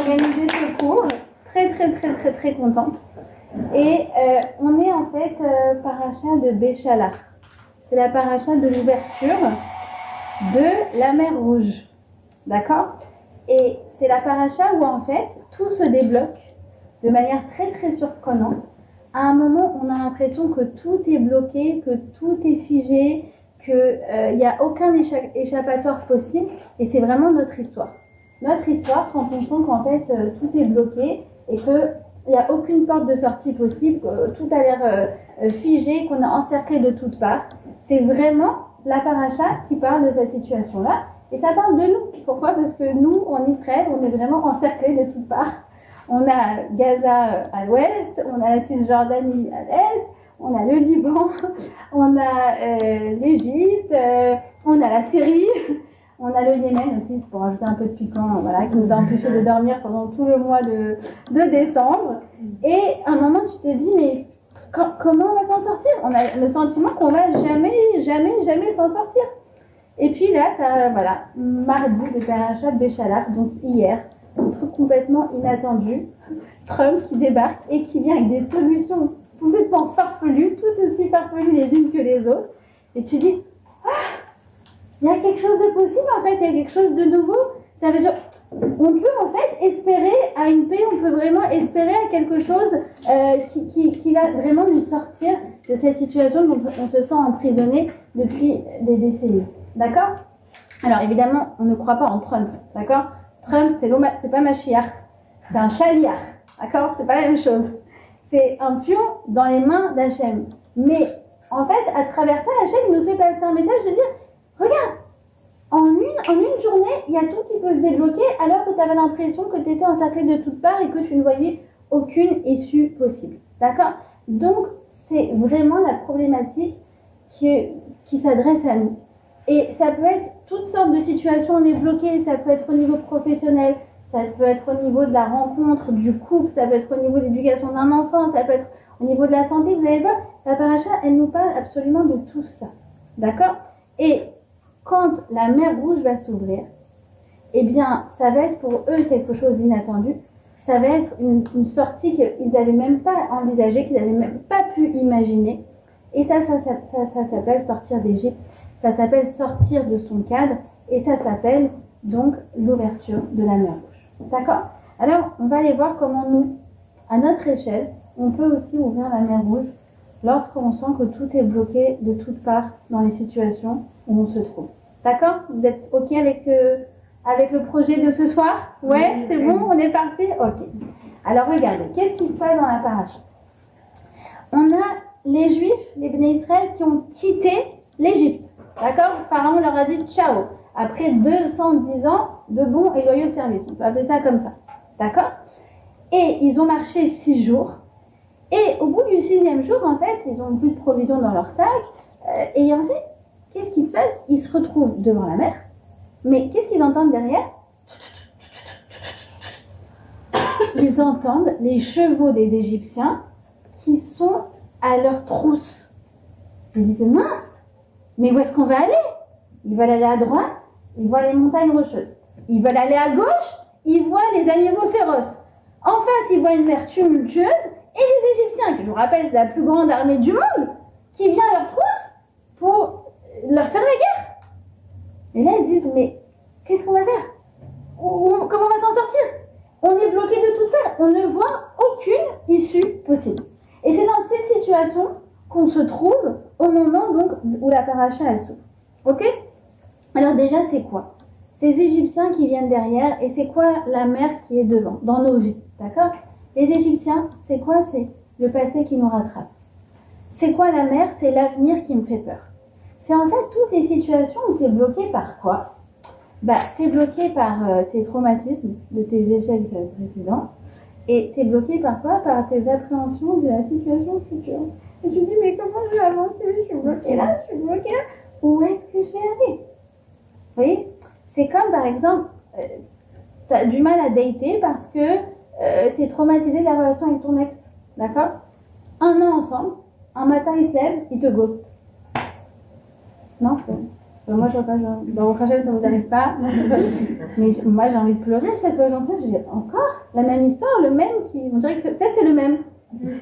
organisé ce cours. Très contente. Et on est en fait paracha de Béchalach. C'est la paracha de l'ouverture de la mer Rouge. D'accord? Et c'est la paracha où en fait tout se débloque de manière très surprenante. À un moment, on a l'impression que tout est bloqué, que tout est figé, qu'il n'y a aucun échappatoire possible. Et c'est vraiment notre histoire. Notre histoire, quand on sent qu'en fait tout est bloqué et qu'il n'y a aucune porte de sortie possible, que tout a l'air figé, qu'on est encerclé de toutes parts, c'est vraiment la paracha qui parle de cette situation-là. Et ça parle de nous. Pourquoi? Parce que nous, en Israël, on est vraiment encerclés de toutes parts. On a Gaza à l'ouest, on a la Cisjordanie à l'est, on a le Liban, on a l'Égypte, on a la Syrie, on a le Yémen aussi, pour rajouter un peu de piquant, voilà, qui nous a empêchés de dormir pendant tout le mois de décembre. Et à un moment, tu te dis, mais comment on va s'en sortir? On a le sentiment qu'on va jamais s'en sortir. Et puis là, voilà, mardi de Parashat Béchalach, donc hier, un truc complètement inattendu, Trump qui débarque et qui vient avec des solutions complètement farfelues, tout aussi farfelues les unes que les autres. Et tu dis, il y a quelque chose de possible en fait, il y a quelque chose de nouveau. Ça veut dire, on peut en fait espérer à une paix, on peut vraiment espérer à quelque chose qui va vraiment nous sortir de cette situation dont on se sent emprisonné depuis des décennies. D'accord? Alors évidemment, on ne croit pas en Trump, d'accord? Trump, c'est pas Mashiach, c'est un chaliar, d'accord? C'est pas la même chose. C'est un pion dans les mains d'Hachem. Mais en fait, à travers ça, Hachem nous fait passer un message de dire, regarde, en une journée, il y a tout qui peut se débloquer alors que tu avais l'impression que tu étais encerclé de toutes parts et que tu ne voyais aucune issue possible. D'accord? Donc, c'est vraiment la problématique qui s'adresse à nous. Et ça peut être toutes sortes de situations, on est bloqué, ça peut être au niveau professionnel, ça peut être au niveau de la rencontre, du couple, ça peut être au niveau de l'éducation d'un enfant, ça peut être au niveau de la santé. Vous allez voir, la paracha, elle nous parle absolument de tout ça. D'accord? Et quand la mer Rouge va s'ouvrir, eh bien, ça va être pour eux quelque chose d'inattendu. Ça va être une sortie qu'ils n'avaient même pas envisagée, qu'ils n'avaient même pas pu imaginer. Et ça s'appelle sortir d'Égypte. Ça s'appelle sortir de son cadre. Et ça s'appelle donc l'ouverture de la mer Rouge. D'accord? Alors, on va aller voir comment nous, à notre échelle, on peut aussi ouvrir la mer Rouge lorsqu'on sent que tout est bloqué de toutes parts dans les situations où on se trouve. D'accord? Vous êtes OK avec le projet de ce soir? Ouais, c'est bon? On est parti? OK. Alors, regardez, qu'est-ce qui se passe dans la paracha? On a les Juifs, les Bnei Israël, qui ont quitté l'Égypte. D'accord? Pharaon leur a dit ciao. Après 210 ans de bons et loyaux services. On peut appeler ça comme ça. D'accord? Et ils ont marché 6 jours. Et au bout du 6e jour, en fait, ils n'ont plus de provisions dans leur sac. Et en fait, qu'est-ce qui se passe? Ils se retrouvent devant la mer. Mais qu'est-ce qu'ils entendent derrière? Ils entendent les chevaux des Égyptiens qui sont à leur trousse. Ils disent, mince, mais où est-ce qu'on va aller? Ils veulent aller à droite, ils voient les montagnes rocheuses. Ils veulent aller à gauche, ils voient les animaux féroces. En face, ils voient une mer tumultueuse et les Égyptiens, qui je vous rappelle, c'est la plus grande armée du monde, qui vient à leur trousse pour leur faire la guerre. Et là, ils disent, mais qu'est-ce qu'on va faire? Comment on va s'en sortir? On est bloqué de toutes parts, on ne voit aucune issue possible. Et c'est dans cette situation qu'on se trouve au moment donc où la paracha elle s'ouvre. Ok? Alors déjà, c'est quoi? Ces Égyptiens qui viennent derrière et c'est quoi la mer qui est devant, dans nos vies. D'accord? Les Égyptiens, c'est quoi? C'est le passé qui nous rattrape. C'est quoi la mer? C'est l'avenir qui me fait peur. C'est en fait toutes les situations où tu es bloqué par quoi? Tu es bloqué par tes traumatismes de tes échecs précédents et tu es bloqué par quoi? Par tes appréhensions de la situation future. Et tu te dis, mais comment je vais avancer? Je suis bloqué là, je suis bloqué là. Où est-ce que je vais aller? Vous voyez? C'est comme par exemple, tu as du mal à dater parce que tu es traumatisé de la relation avec ton ex. D'accord? 1 an ensemble, un matin il se lève, il te ghost. Non, Moi, je vois pas, dans votre Hachem, ça vous arrive pas. Mais moi, j'ai envie de pleurer à chaque fois que j'en sais. Je dis, encore la même histoire, le même qui. On dirait que peut-être c'est le même.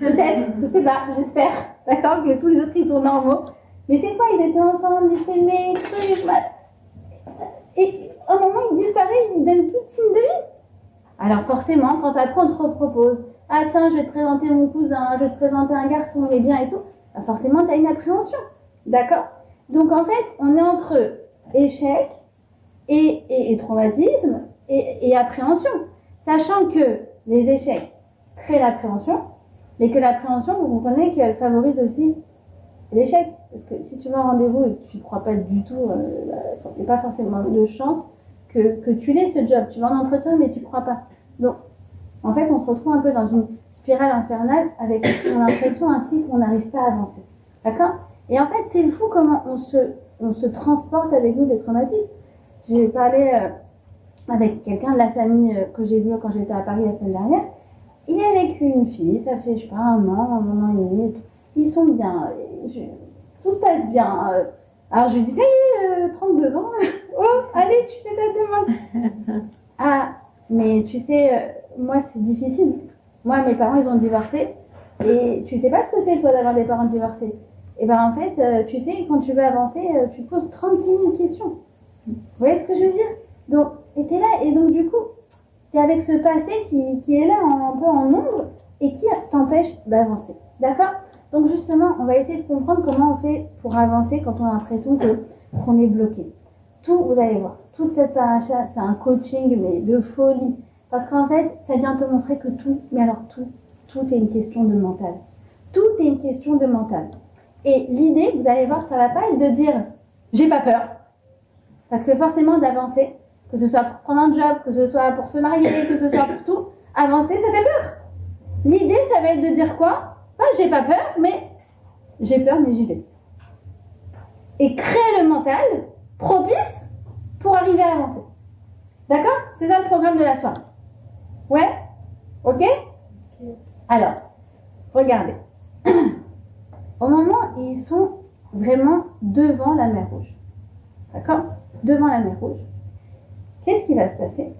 Peut-être, je sais pas, j'espère. D'accord, que tous les autres, ils sont normaux. Mais c'est quoi, ils étaient ensemble, ils s'aimaient, trucs, et à un moment, ils disparaissent, ils donnent plus de signe de vie. Alors forcément, quand après on te repropose, ah tiens, je vais te présenter mon cousin, je vais te présenter un garçon, il est bien et tout, bah forcément, tu as une appréhension. D'accord? Donc en fait, on est entre échec et traumatisme et appréhension. Sachant que les échecs créent l'appréhension, mais que l'appréhension, vous comprenez qu'elle favorise aussi l'échec. Parce que si tu vas au rendez-vous et que tu ne crois pas du tout, il n'y a pas forcément de chance que tu l'aies ce job. Tu vas en entretien, mais tu ne crois pas. Donc, en fait, on se retrouve un peu dans une spirale infernale avec l'impression ainsi qu'on n'arrive pas à avancer. D'accord? Et en fait, c'est fou comment on se transporte avec nous des traumatismes. J'ai parlé avec quelqu'un de la famille que j'ai vu quand j'étais à Paris la semaine dernière. Il est avec une fille, ça fait, je sais pas, un an et demi. Ils sont bien. Tout se passe bien. Alors je lui dis, ça y est, 32 ans. Oh, allez, tu fais ta demande. Ah, mais tu sais, moi, c'est difficile. Moi, mes parents, ils ont divorcé. Et tu sais pas ce que c'est, toi, d'avoir des parents divorcés. Et ben en fait, tu sais, quand tu veux avancer, tu te poses 36 000 questions. Vous voyez ce que je veux dire? Donc, et t'es là, et donc du coup, t'es avec ce passé qui est là un peu en ombre et qui t'empêche d'avancer. D'accord? Donc justement, on va essayer de comprendre comment on fait pour avancer quand on a l'impression qu'on est bloqué. Tout, vous allez voir, toute cette paracha, c'est un coaching mais de folie. Parce qu'en fait, ça vient te montrer que tout, mais alors tout est une question de mental. Tout est une question de mental. Et l'idée, vous allez voir, ça va pas être de dire j'ai pas peur. Parce que forcément d'avancer, que ce soit pour prendre un job, que ce soit pour se marier, que ce soit pour tout, avancer, ça fait peur. L'idée, ça va être de dire quoi? J'ai pas peur, mais j'ai peur, mais j'y vais. Et créer le mental propice pour arriver à avancer. D'accord? C'est ça le programme de la soirée. Ouais? Ok? Alors, regardez. Au moment où ils sont vraiment devant la mer Rouge. D'accord? Devant la mer Rouge. Qu'est-ce qui va se passer?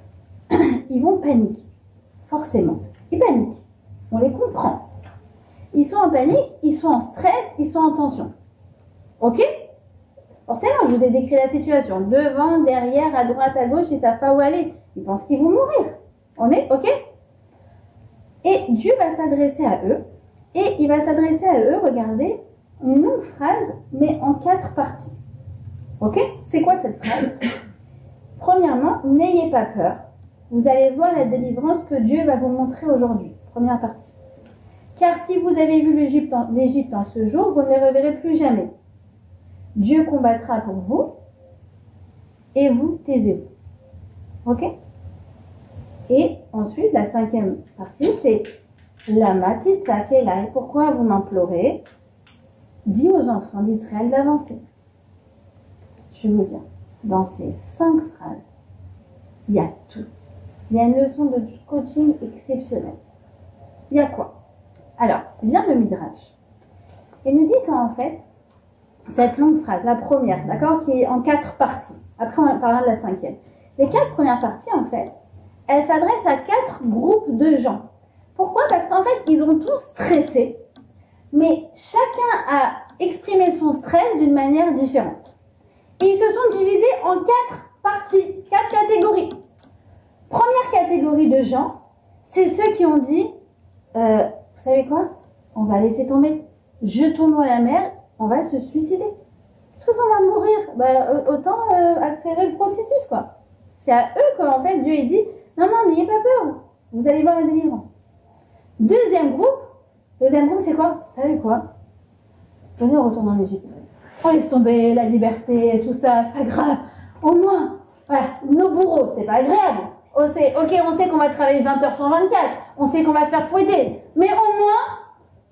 Ils vont paniquer. Forcément. Ils paniquent. On les comprend. Ils sont en panique, ils sont en stress, ils sont en tension. Ok? Forcément, je vous ai décrit la situation. Devant, derrière, à droite, à gauche, ils ne savent pas où aller. Ils pensent qu'ils vont mourir. On est? Ok? Et Dieu va s'adresser à eux. Et il va s'adresser à eux, regardez, une longue phrase, mais en 4 parties. Ok? C'est quoi cette phrase? Premièrement, n'ayez pas peur. Vous allez voir la délivrance que Dieu va vous montrer aujourd'hui. Première partie. Car si vous avez vu l'Égypte en ce jour, vous ne les reverrez plus jamais. Dieu combattra pour vous et vous taisez-vous. Ok? Et ensuite, la 5e partie, c'est la matitza kelai. Pourquoi vous m'implorez? Dis aux enfants d'Israël d'avancer. Je veux dire, dans ces 5 phrases, il y a tout. Il y a une leçon de coaching exceptionnelle. Il y a quoi? Alors, vient le Midrash. Et nous dit qu'en fait, cette longue phrase, la première, d'accord, qui est en 4 parties. Après, on parlera de la 5e. Les 4 premières parties, en fait, elles s'adressent à 4 groupes de gens. Pourquoi? Parce qu'en fait, ils ont tous stressé, mais chacun a exprimé son stress d'une manière différente. Et ils se sont divisés en 4 parties, 4 catégories. Première catégorie de gens, c'est ceux qui ont dit, vous savez quoi? On va laisser tomber. Jetons-nous à la mer, on va se suicider. Tous on va mourir. Autant accélérer le processus, quoi. C'est à eux qu'en fait Dieu dit, non, n'ayez pas peur. Vous allez voir la délivrance. Deuxième groupe, c'est quoi? Vous savez quoi? Venez, on retourne en Égypte. On laisse tomber la liberté, tout ça, c'est pas grave. Au moins, voilà, nos bourreaux, c'est pas agréable. On sait qu'on va travailler 20 heures sur 24. On sait qu'on va se faire fouetter. Mais au moins,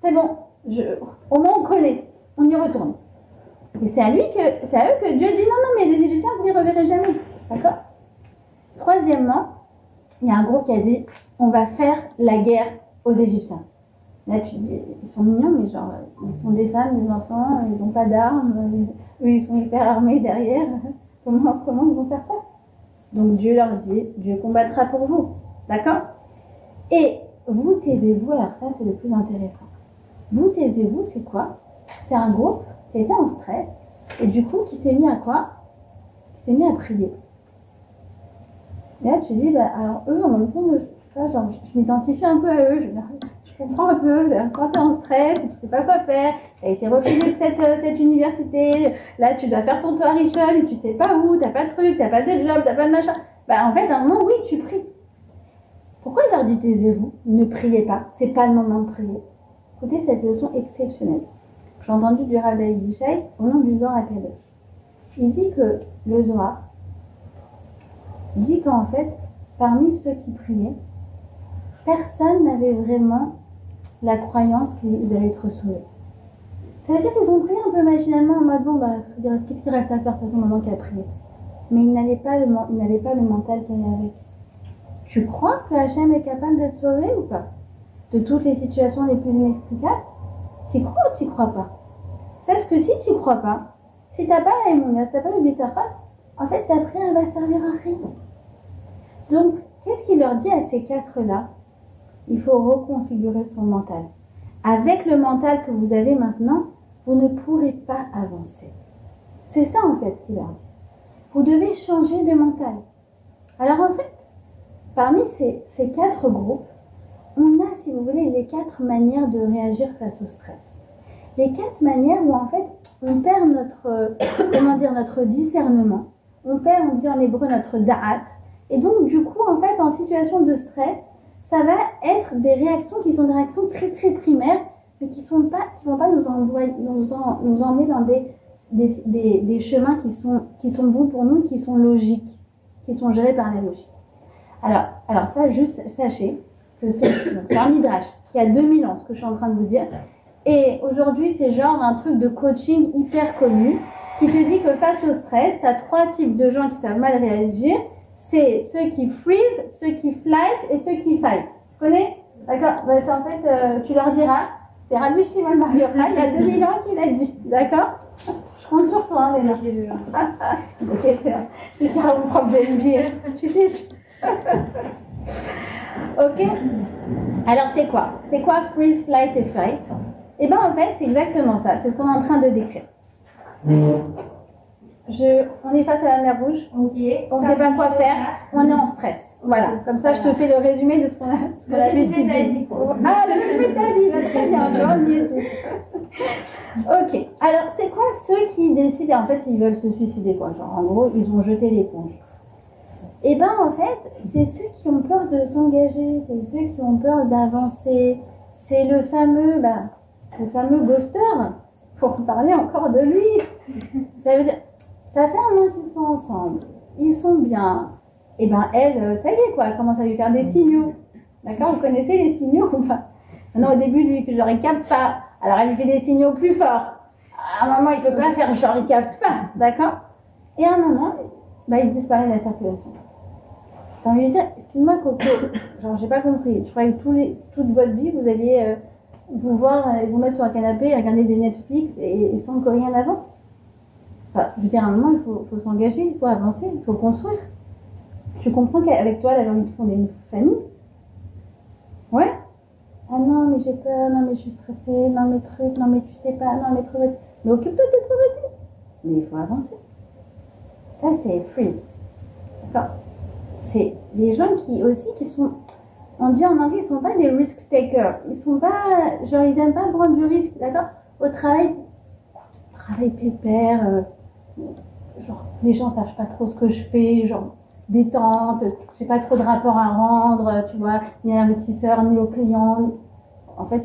c'est bon. Au moins, on connaît. On y retourne. Et c'est à eux que Dieu dit, non, mais les Égyptiens, vous ne les reverrez jamais. D'accord? Troisièmement, il y a un groupe qui a dit, on va faire la guerre aux Égyptiens. Là, tu dis, ils sont mignons, mais genre, ils sont des femmes, des enfants, ils n'ont pas d'armes, eux, ils sont hyper armés derrière. Comment ils vont faire ça? Donc Dieu leur dit, Dieu combattra pour vous. D'accord? Et vous taisez-vous, alors ça, c'est le plus intéressant. Vous taisez-vous, c'est quoi? C'est un groupe qui était en stress, et du coup, qui s'est mis à quoi? Qui s'est mis à prier. Et là, tu dis, bah, alors eux, en même temps, je m'identifie un peu à eux, je comprends un peu, quand tu es en stress, tu sais pas quoi faire, tu as été refusé de cette université, là, tu dois faire ton tour Richel, tu sais pas où, tu n'as pas de truc, tu n'as pas de job, tu n'as pas de machin. Bah, en fait, à un moment, oui, tu pries. Pourquoi il leur dit taisez-vous? Ne priez pas, c'est pas le moment de prier. Écoutez cette leçon exceptionnelle. J'ai entendu du Rav David Ishai au nom du Zohar Akadosh. Il dit que le Zohar dit qu'en fait, parmi ceux qui priaient, personne n'avait vraiment la croyance qu'ils allaient être sauvés. Ça veut dire qu'ils ont prié un peu machinalement en mode bon, bah, qu'est-ce qu'il reste à faire de toute façon maintenant qu'il a prié? Mais ils n'avaient pas le mental qu'il y avait avec. Tu crois que Hachem est capable de te sauver ou pas? De toutes les situations les plus inexplicables? T'y crois ou t'y crois pas? Sache que si t'y crois pas, si t'as pas la émouna, si t'as pas le bitachon, en fait ta prière va servir à rien. Donc, qu'est-ce qu'il leur dit à ces quatre-là? Il faut reconfigurer son mental. Avec le mental que vous avez maintenant, vous ne pourrez pas avancer. C'est ça en fait qu'il leur dit. Vous devez changer de mental. Alors en fait, parmi ces quatre groupes, on a, si vous voulez, les quatre manières de réagir face au stress. Les quatre manières où en fait, on perd notre discernement. On perd, on dit en hébreu, notre da'at. Et donc, du coup, en fait, en situation de stress, ça va être des réactions qui sont des réactions très très primaires, mais qui vont pas nous emmener dans des chemins qui sont bons pour nous, qui sont logiques, qui sont gérés par la logique. Alors ça, juste sachez que c'est un midrash qui a 2000 ans, ce que je suis en train de vous dire, et aujourd'hui c'est genre un truc de coaching hyper connu qui te dit que face au stress, tu as trois types de gens qui savent mal réagir. C'est ceux qui freeze, ceux qui flight et ceux qui fight. Tu connais? D'accord? Bah, en fait, tu leur diras, c'est Rabbi Shimon Bar Yochai, il y a 2000 ans qu'il a dit. D'accord? Je compte sur toi, hein, Léna. Ok, je vais dire à mon prof de MBA. Tu sais, ok? Alors, c'est quoi? C'est quoi freeze, flight et fight? Eh bien, en fait, c'est exactement ça. C'est ce qu'on est en train de décrire. On est face à la mer Rouge, on ne sait pas quoi faire, on est en stress. Voilà, comme ça je te fais le résumé de ce qu'on a vu. Ah, le résumé de très bien, on y est tous. Ok, alors c'est quoi ceux qui décident, en fait ils veulent se suicider quoi, genre en gros ils ont jeté l'éponge. Et ben en fait, c'est ceux qui ont peur de s'engager, c'est ceux qui ont peur d'avancer, c'est le fameux ghoster, pour parler encore de lui. Ça veut dire, ça fait un an qu'ils sont ensemble, ils sont bien. Et ben elle, ça y est quoi, elle commence à lui faire des signaux. D'accord? Vous connaissez les signaux ou pas? Maintenant au début lui, genre il capte pas. Alors elle lui fait des signaux plus forts. À un moment il peut pas faire genre il capte pas. D'accord? Et à un moment, il disparaît de la circulation. T'as envie de dire, excuse-moi Coco, genre j'ai pas compris. Je croyais que toute votre vie vous alliez vous mettre sur un canapé et regarder des Netflix et sans que rien n'avance. Enfin, je veux dire, à un moment, il faut s'engager, il faut avancer, il faut construire. Tu comprends qu'avec toi, elle a envie de fonder une famille? Ouais? Ah non, mais j'ai peur, non, mais je suis stressée, non, mais truc, non, mais tu sais pas, non, mais truc. Mais occupe-toi de tes trucs. Mais il faut avancer. Ça, c'est freeze. D'accord? C'est des gens qui sont, on dit en anglais, ils sont pas des risk takers. Ils sont pas, genre, ils aiment pas prendre du risque, d'accord? Au travail pépère, genre, les gens savent pas trop ce que je fais, genre, détente, j'ai pas trop de rapport à rendre, tu vois, ni à l'investisseur, ni au client. En fait,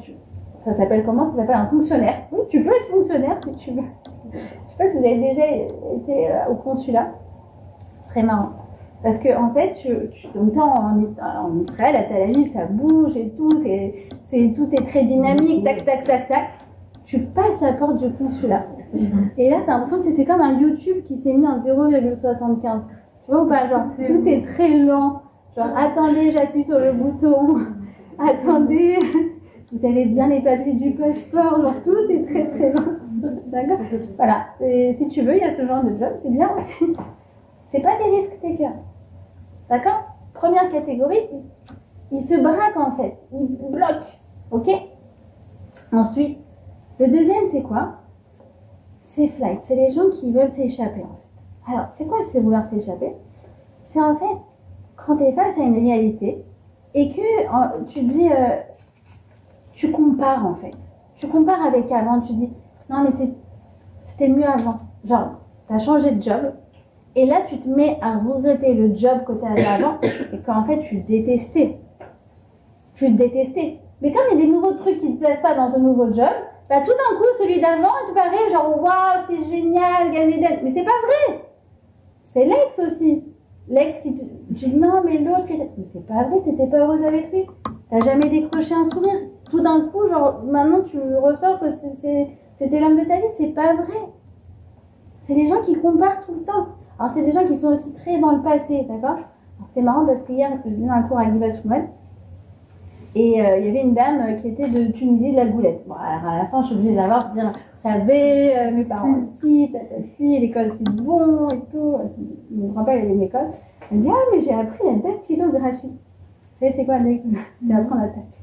ça s'appelle comment? Ça s'appelle un fonctionnaire. Oui, tu peux être fonctionnaire si tu veux. Je sais pas si vous avez déjà été au consulat. Très marrant. Parce que, en fait, donc, en Israël, à Tel Aviv, ça bouge et tout, tout est très dynamique, tac, tac, tac, tac. Tu passes la porte du consulat. Et là, t'as l'impression que c'est comme un YouTube qui s'est mis en 0,75. Tu vois ou pas? Genre, tout est très lent. Genre, attendez, j'appuie sur le bouton. Attendez, vous avez bien les papiers du passeport, genre tout est très très long. D'accord? Voilà. Et si tu veux, il y a ce genre de job, c'est bien aussi. C'est pas des risques takers. D'accord? Première catégorie, ils se braquent en fait. Ils bloquent. Ok? Ensuite, le deuxième, c'est quoi? C'est flight. C'est les gens qui veulent s'échapper en fait. Alors, c'est quoi c'est vouloir s'échapper? C'est en fait quand tu es face à une réalité et que tu te dis, tu compares en fait. Tu compares avec avant, tu dis, non mais c'était mieux avant. Genre, tu as changé de job et là tu te mets à regretter le job que tu avais avant et qu'en fait tu détestais. Tu te détestais. Mais comme il y a des nouveaux trucs qui ne te plaisent pas dans ce nouveau job, bah tout d'un coup celui d'avant il te paraît genre waouh c'est génial, gagner d'être. Mais c'est pas vrai. C'est l'ex aussi. L'ex qui te dit non mais l'autre, mais c'est pas vrai, t'étais pas heureuse avec lui. T'as jamais décroché un sourire. Tout d'un coup, genre maintenant tu ressors que c'était l'homme de ta vie, c'est pas vrai. C'est des gens qui comparent tout le temps. Alors c'est des gens qui sont aussi très dans le passé, d'accord? C'est marrant parce qu'hier je donnais un cours à Givat Shmuel et il y avait une dame qui était de Tunisie de la Goulette. Bon alors à la fin je suis obligée de la voir pour dire vous savez, mes parents aussi, tatati, l'école c'est bon et tout. Mon grand-père il avait une école. Elle me dit ah mais j'ai appris la dactylographie. Vous savez c'est quoi la dactylographie? C'est apprendre à taper.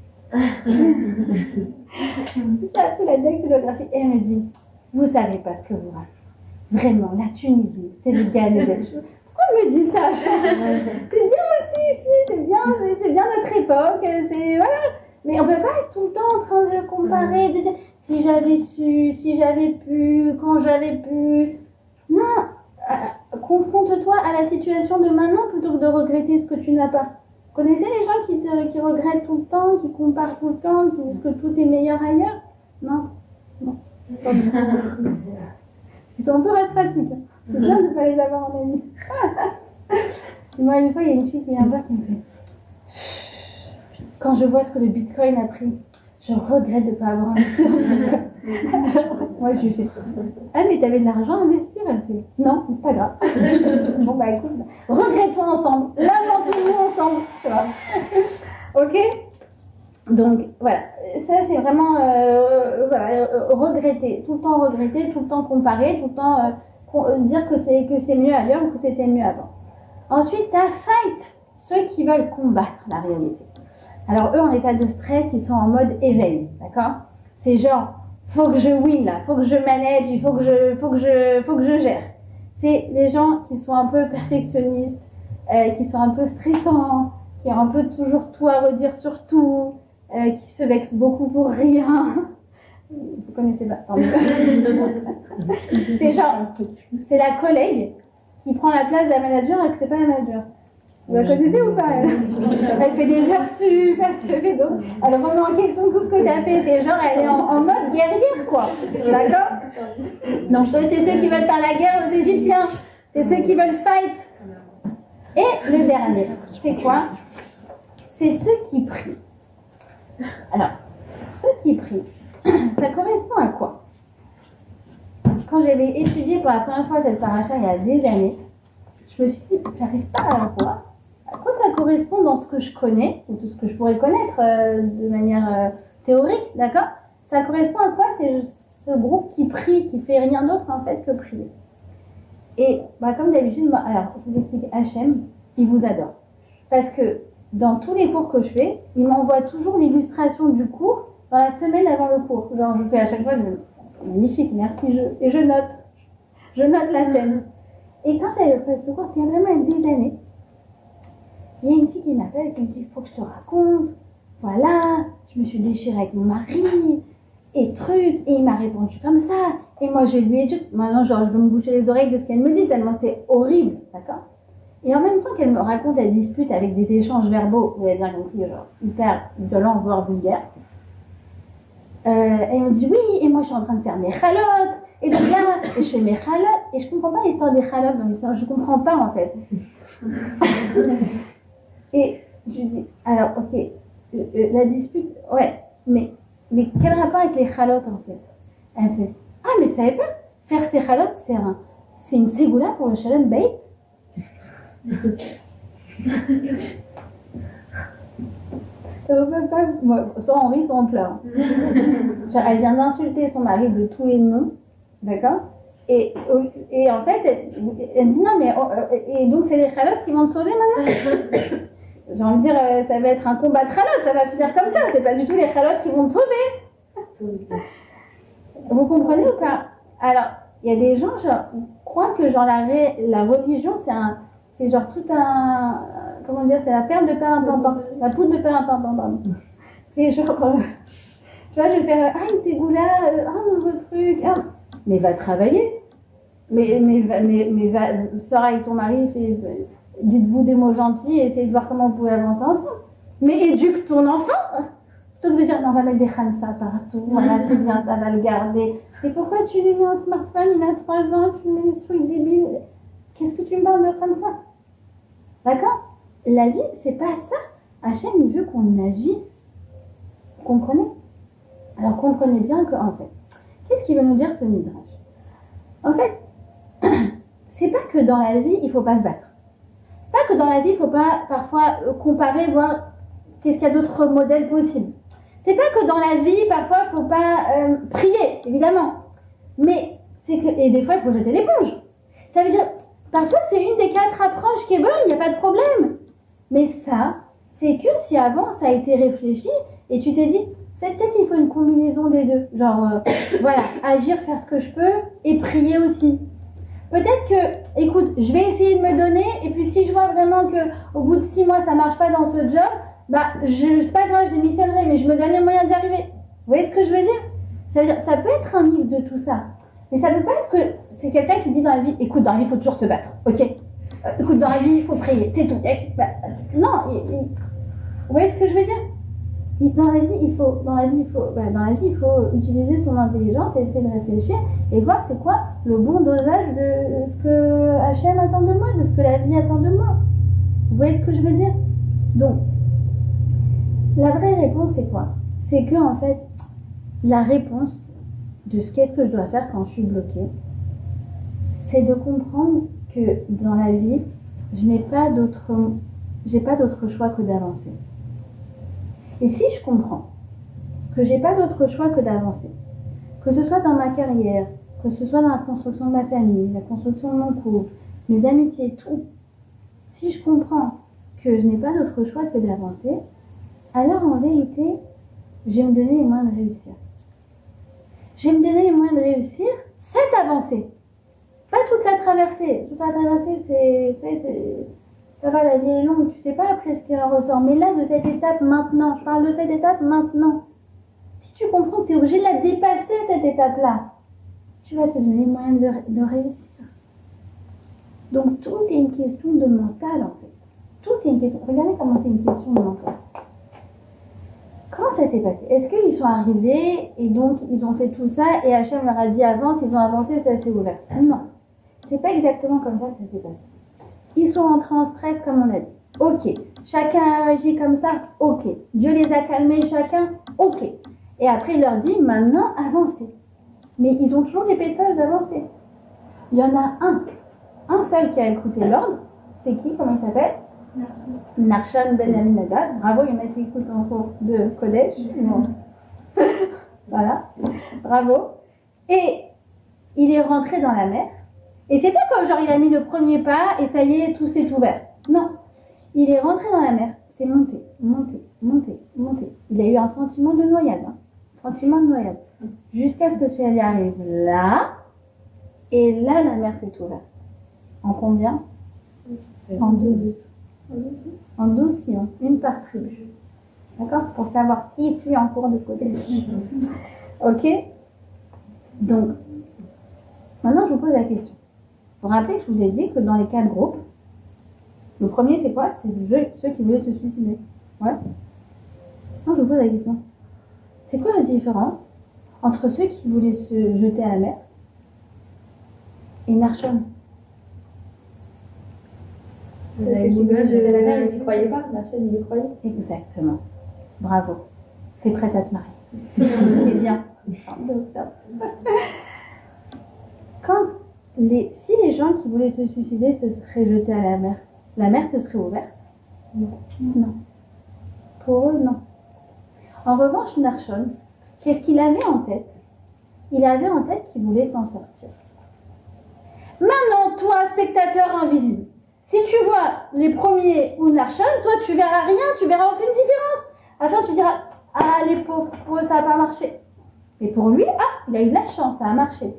J'ai appris la dactylographie et elle me dit vous savez pas ce que vous racontez. Vraiment, la Tunisie, c'est le Gan Eden. Pourquoi elle me dit ça? C'est bien aussi ici, c'est bien notre époque, c'est voilà. Mais on peut pas être tout le temps en train de comparer, de dire si j'avais su, si j'avais pu, quand j'avais pu. Non, confronte-toi à la situation de maintenant plutôt que de regretter ce que tu n'as pas. Vous connaissez les gens qui regrettent tout le temps, qui comparent tout le temps, qui disent que tout est meilleur ailleurs? Non, non. Ils sont un peu rastratiques. C'est bien de ne pas les avoir en ami. Moi, une fois, il y a une fille qui vient me voir qui me fait quand je vois ce que le bitcoin a pris, je regrette de ne pas avoir investi sur le bitcoin. Moi, je lui fais ah, mais t'avais de l'argent à investir? Elle fait non, c'est pas grave. Bon, bah écoute, regrettons ensemble. Lamentons-nous ensemble. Tu vois. Ok? Donc voilà, ça c'est vraiment voilà, regretter, tout le temps comparer, tout le temps dire que c'est mieux ailleurs ou que c'était mieux avant. Ensuite, t'as fight, ceux qui veulent combattre la réalité. Alors eux en état de stress, ils sont en mode éveil, d'accord? C'est genre faut que je win là, faut que je manage, il faut que je gère. C'est les gens qui sont un peu perfectionnistes, qui sont un peu stressants, qui ont un peu toujours tout à redire sur tout. Qui se vexent beaucoup pour rien. Vous connaissez pas. C'est genre, c'est la collègue qui prend la place de la manager et que c'est pas la manager. Vous la connaissez ou pas? Elle fait des heures sup, elle se fait d'autres. Elle remet en question tout ce que tu as fait. C'est genre, elle est en mode guerrière, quoi. D'accord? Donc, c'est ceux qui veulent faire la guerre aux Égyptiens. C'est ceux qui veulent fight. Et le dernier, c'est quoi? C'est ceux qui prient. Alors, ceux qui prient, ça correspond à quoi? Quand j'avais étudié pour la première fois cette paracha il y a des années, je me suis dit, j'arrive pas à la voir. À quoi ça correspond dans ce que je connais, ou tout ce que je pourrais connaître de manière théorique, d'accord? Ça correspond à quoi? C'est ce groupe qui prie, qui fait rien d'autre en fait que prier. Et bah, comme d'habitude, alors je vous explique, Hachem, il vous adore. Parce que dans tous les cours que je fais, il m'envoie toujours l'illustration du cours dans la semaine avant le cours. Genre, je fais à chaque fois, magnifique, merci, je note. Je note la scène. Et quand elle fait ce cours, il y a vraiment des années, il y a une fille qui m'appelle et qui me dit, il faut que je te raconte, voilà, je me suis déchirée avec mon mari, et truc, et il m'a répondu comme ça, et moi je lui ai dit, maintenant genre je veux me boucher les oreilles de ce qu'elle me dit, tellement c'est horrible, d'accord? Et en même temps qu'elle me raconte la dispute avec des échanges verbaux, vous avez bien compris, genre hyper violents, voire vulgaires, elle me dit oui, et moi je suis en train de faire mes chalotes, et donc là, et je fais mes chalotes, et je comprends pas l'histoire des chalotes dans l'histoire, je comprends pas en fait. Et je lui dis, alors ok, la dispute, ouais, mais quel rapport avec les chalotes en fait? Elle me fait, ah mais tu savais pas, faire ces chalotes, c'est une ségoula pour le shalom bait. Soit on rit, soit on pleure. Genre, elle vient d'insulter son mari de tous les noms, d'accord, et en fait, elle dit non, mais et donc c'est les chalotes qui vont te sauver maintenant. J'ai envie de dire, ça va être un combat de chalotes, ça va finir comme ça, c'est pas du tout les chalotes qui vont te sauver. Vous comprenez ou pas? Alors, il y a des gens, genre, croient que genre la religion, c'est genre tout un, comment dire, c'est la perle de perlimpinpin, la poudre de perlimpinpin, pardon. C'est genre, tu vois, je vais faire, une ségoula, un nouveau truc, mais va travailler. Mais va, sors avec ton mari, dites-vous des mots gentils, essayez de voir comment vous pouvez avancer ensemble. Mais éduque ton enfant. Plutôt que de dire, non, on va mettre des khamsa partout, voilà, c'est bien, ça va le garder. Et pourquoi tu lui mets un smartphone, il a 3 ans, tu mets des trucs débiles? Qu'est-ce que tu me parles de comme ça? D'accord? La vie, c'est pas ça. Hachem, il veut qu'on agisse. Vous comprenez? Alors comprenez bien qu'en fait, qu'est-ce qu'il veut nous dire ce midrash? En fait, c'est pas que dans la vie, il faut pas se battre. C'est pas que dans la vie, il faut pas parfois comparer, voir qu'est-ce qu'il y a d'autres modèles possibles. C'est pas que dans la vie, parfois, il faut pas prier, évidemment. Mais c'est que, et des fois, il faut jeter l'éponge. Ça veut dire, parfois, c'est une des 4 approches qui est bonne, il n'y a pas de problème. Mais ça, c'est que si avant, ça a été réfléchi, et tu t'es dit, peut-être il faut une combinaison des deux. Genre, voilà, agir, faire ce que je peux, et prier aussi. Peut-être que, écoute, je vais essayer de me donner, et puis si je vois vraiment qu'au bout de 6 mois, ça marche pas dans ce job, bah, c'est pas grave, je démissionnerai, mais je me donne les moyens d'y arriver. Vous voyez ce que je veux dire? Ça veut dire, ça peut être un mix de tout ça. Mais ça peut pas être que c'est quelqu'un qui dit dans la vie, écoute, dans la vie, il faut toujours se battre, ok? Écoute, dans la vie, il faut prier, c'est tout. Non, vous voyez ce que je veux dire? Dans la vie, il faut utiliser son intelligence et essayer de réfléchir et voir c'est quoi le bon dosage de ce que Hachem attend de moi, de ce que la vie attend de moi. Vous voyez ce que je veux dire? Donc, la vraie réponse, c'est quoi? C'est que, en fait, la réponse de qu'est-ce que je dois faire quand je suis bloquée, c'est de comprendre que dans la vie, j'ai pas d'autre choix que d'avancer. Et si je comprends que j'ai pas d'autre choix que d'avancer, que ce soit dans ma carrière, que ce soit dans la construction de ma famille, la construction de mon couple, mes amitiés, tout, si je comprends que je n'ai pas d'autre choix que d'avancer, alors en vérité, je vais me donner les moyens de réussir. Je vais me donner les moyens de réussir cette avancée. Pas toute la traversée. Toute la traversée, ça va, la vie est longue, tu sais pas après ce qu'il en ressort. Mais là, de cette étape maintenant, je parle de cette étape maintenant. Si tu comprends que tu es obligé de la dépasser, cette étape-là, tu vas te donner les moyens de réussir. Donc, tout est une question de mental, en fait. Tout est une question. Regardez comment c'est une question de mental. Comment ça s'est passé? Est-ce qu'ils sont arrivés et donc ils ont fait tout ça et Hachem leur a dit avance, ils ont avancé, ça s'est ouvert? Non. C'est pas exactement comme ça que ça s'est passé. Ils sont entrés en stress comme on a dit. Ok. Chacun a agi comme ça. Ok. Dieu les a calmés chacun. Ok. Et après il leur dit maintenant avancez. Mais ils ont toujours des pétales d'avancer. Il y en a un seul qui a écouté l'ordre. C'est qui? Comment il s'appelle? Narshan Ben Aminadab. Bravo, il y en a qui écoutent en cours de Kodesh. Voilà. Bravo. Et il est rentré dans la mer. Et c'est pas comme genre il a mis le premier pas et ça y est, tout s'est ouvert. Non. Il est rentré dans la mer. C'est monté. Il a eu un sentiment de noyade. Jusqu'à ce que tu arrive là. Et là, la mer s'est ouverte. En combien? En 12. En 12 sillons, une par tribu. D'accord? Pour savoir qui suit en cours de côté. Ok? Donc, maintenant je vous pose la question. Vous vous rappelez que je vous ai dit que dans les 4 groupes, le premier c'est quoi? C'est ceux qui voulaient se suicider. Ouais? Non, je vous pose la question. C'est quoi la différence entre ceux qui voulaient se jeter à la mer et Narshon? L'image de la mer, il n'y croyait pas, la chaîne, il y croyait. Exactement. Bravo. T'es prête à te marier. C'est bien. Si les gens qui voulaient se suicider se seraient jetés à la mer se serait ouverte? Non. Pour eux, non. En revanche, Narshon, qu'est-ce qu'il avait en tête? Il avait en tête qu'il voulait s'en sortir. Maintenant, toi, spectateur invisible, si tu vois les premiers ou Narshon, toi, tu verras rien, tu verras aucune différence. Après, tu diras, ah, les pauvres, pour eux, ça n'a pas marché. Mais pour lui, ah, il a eu de la chance, ça a marché.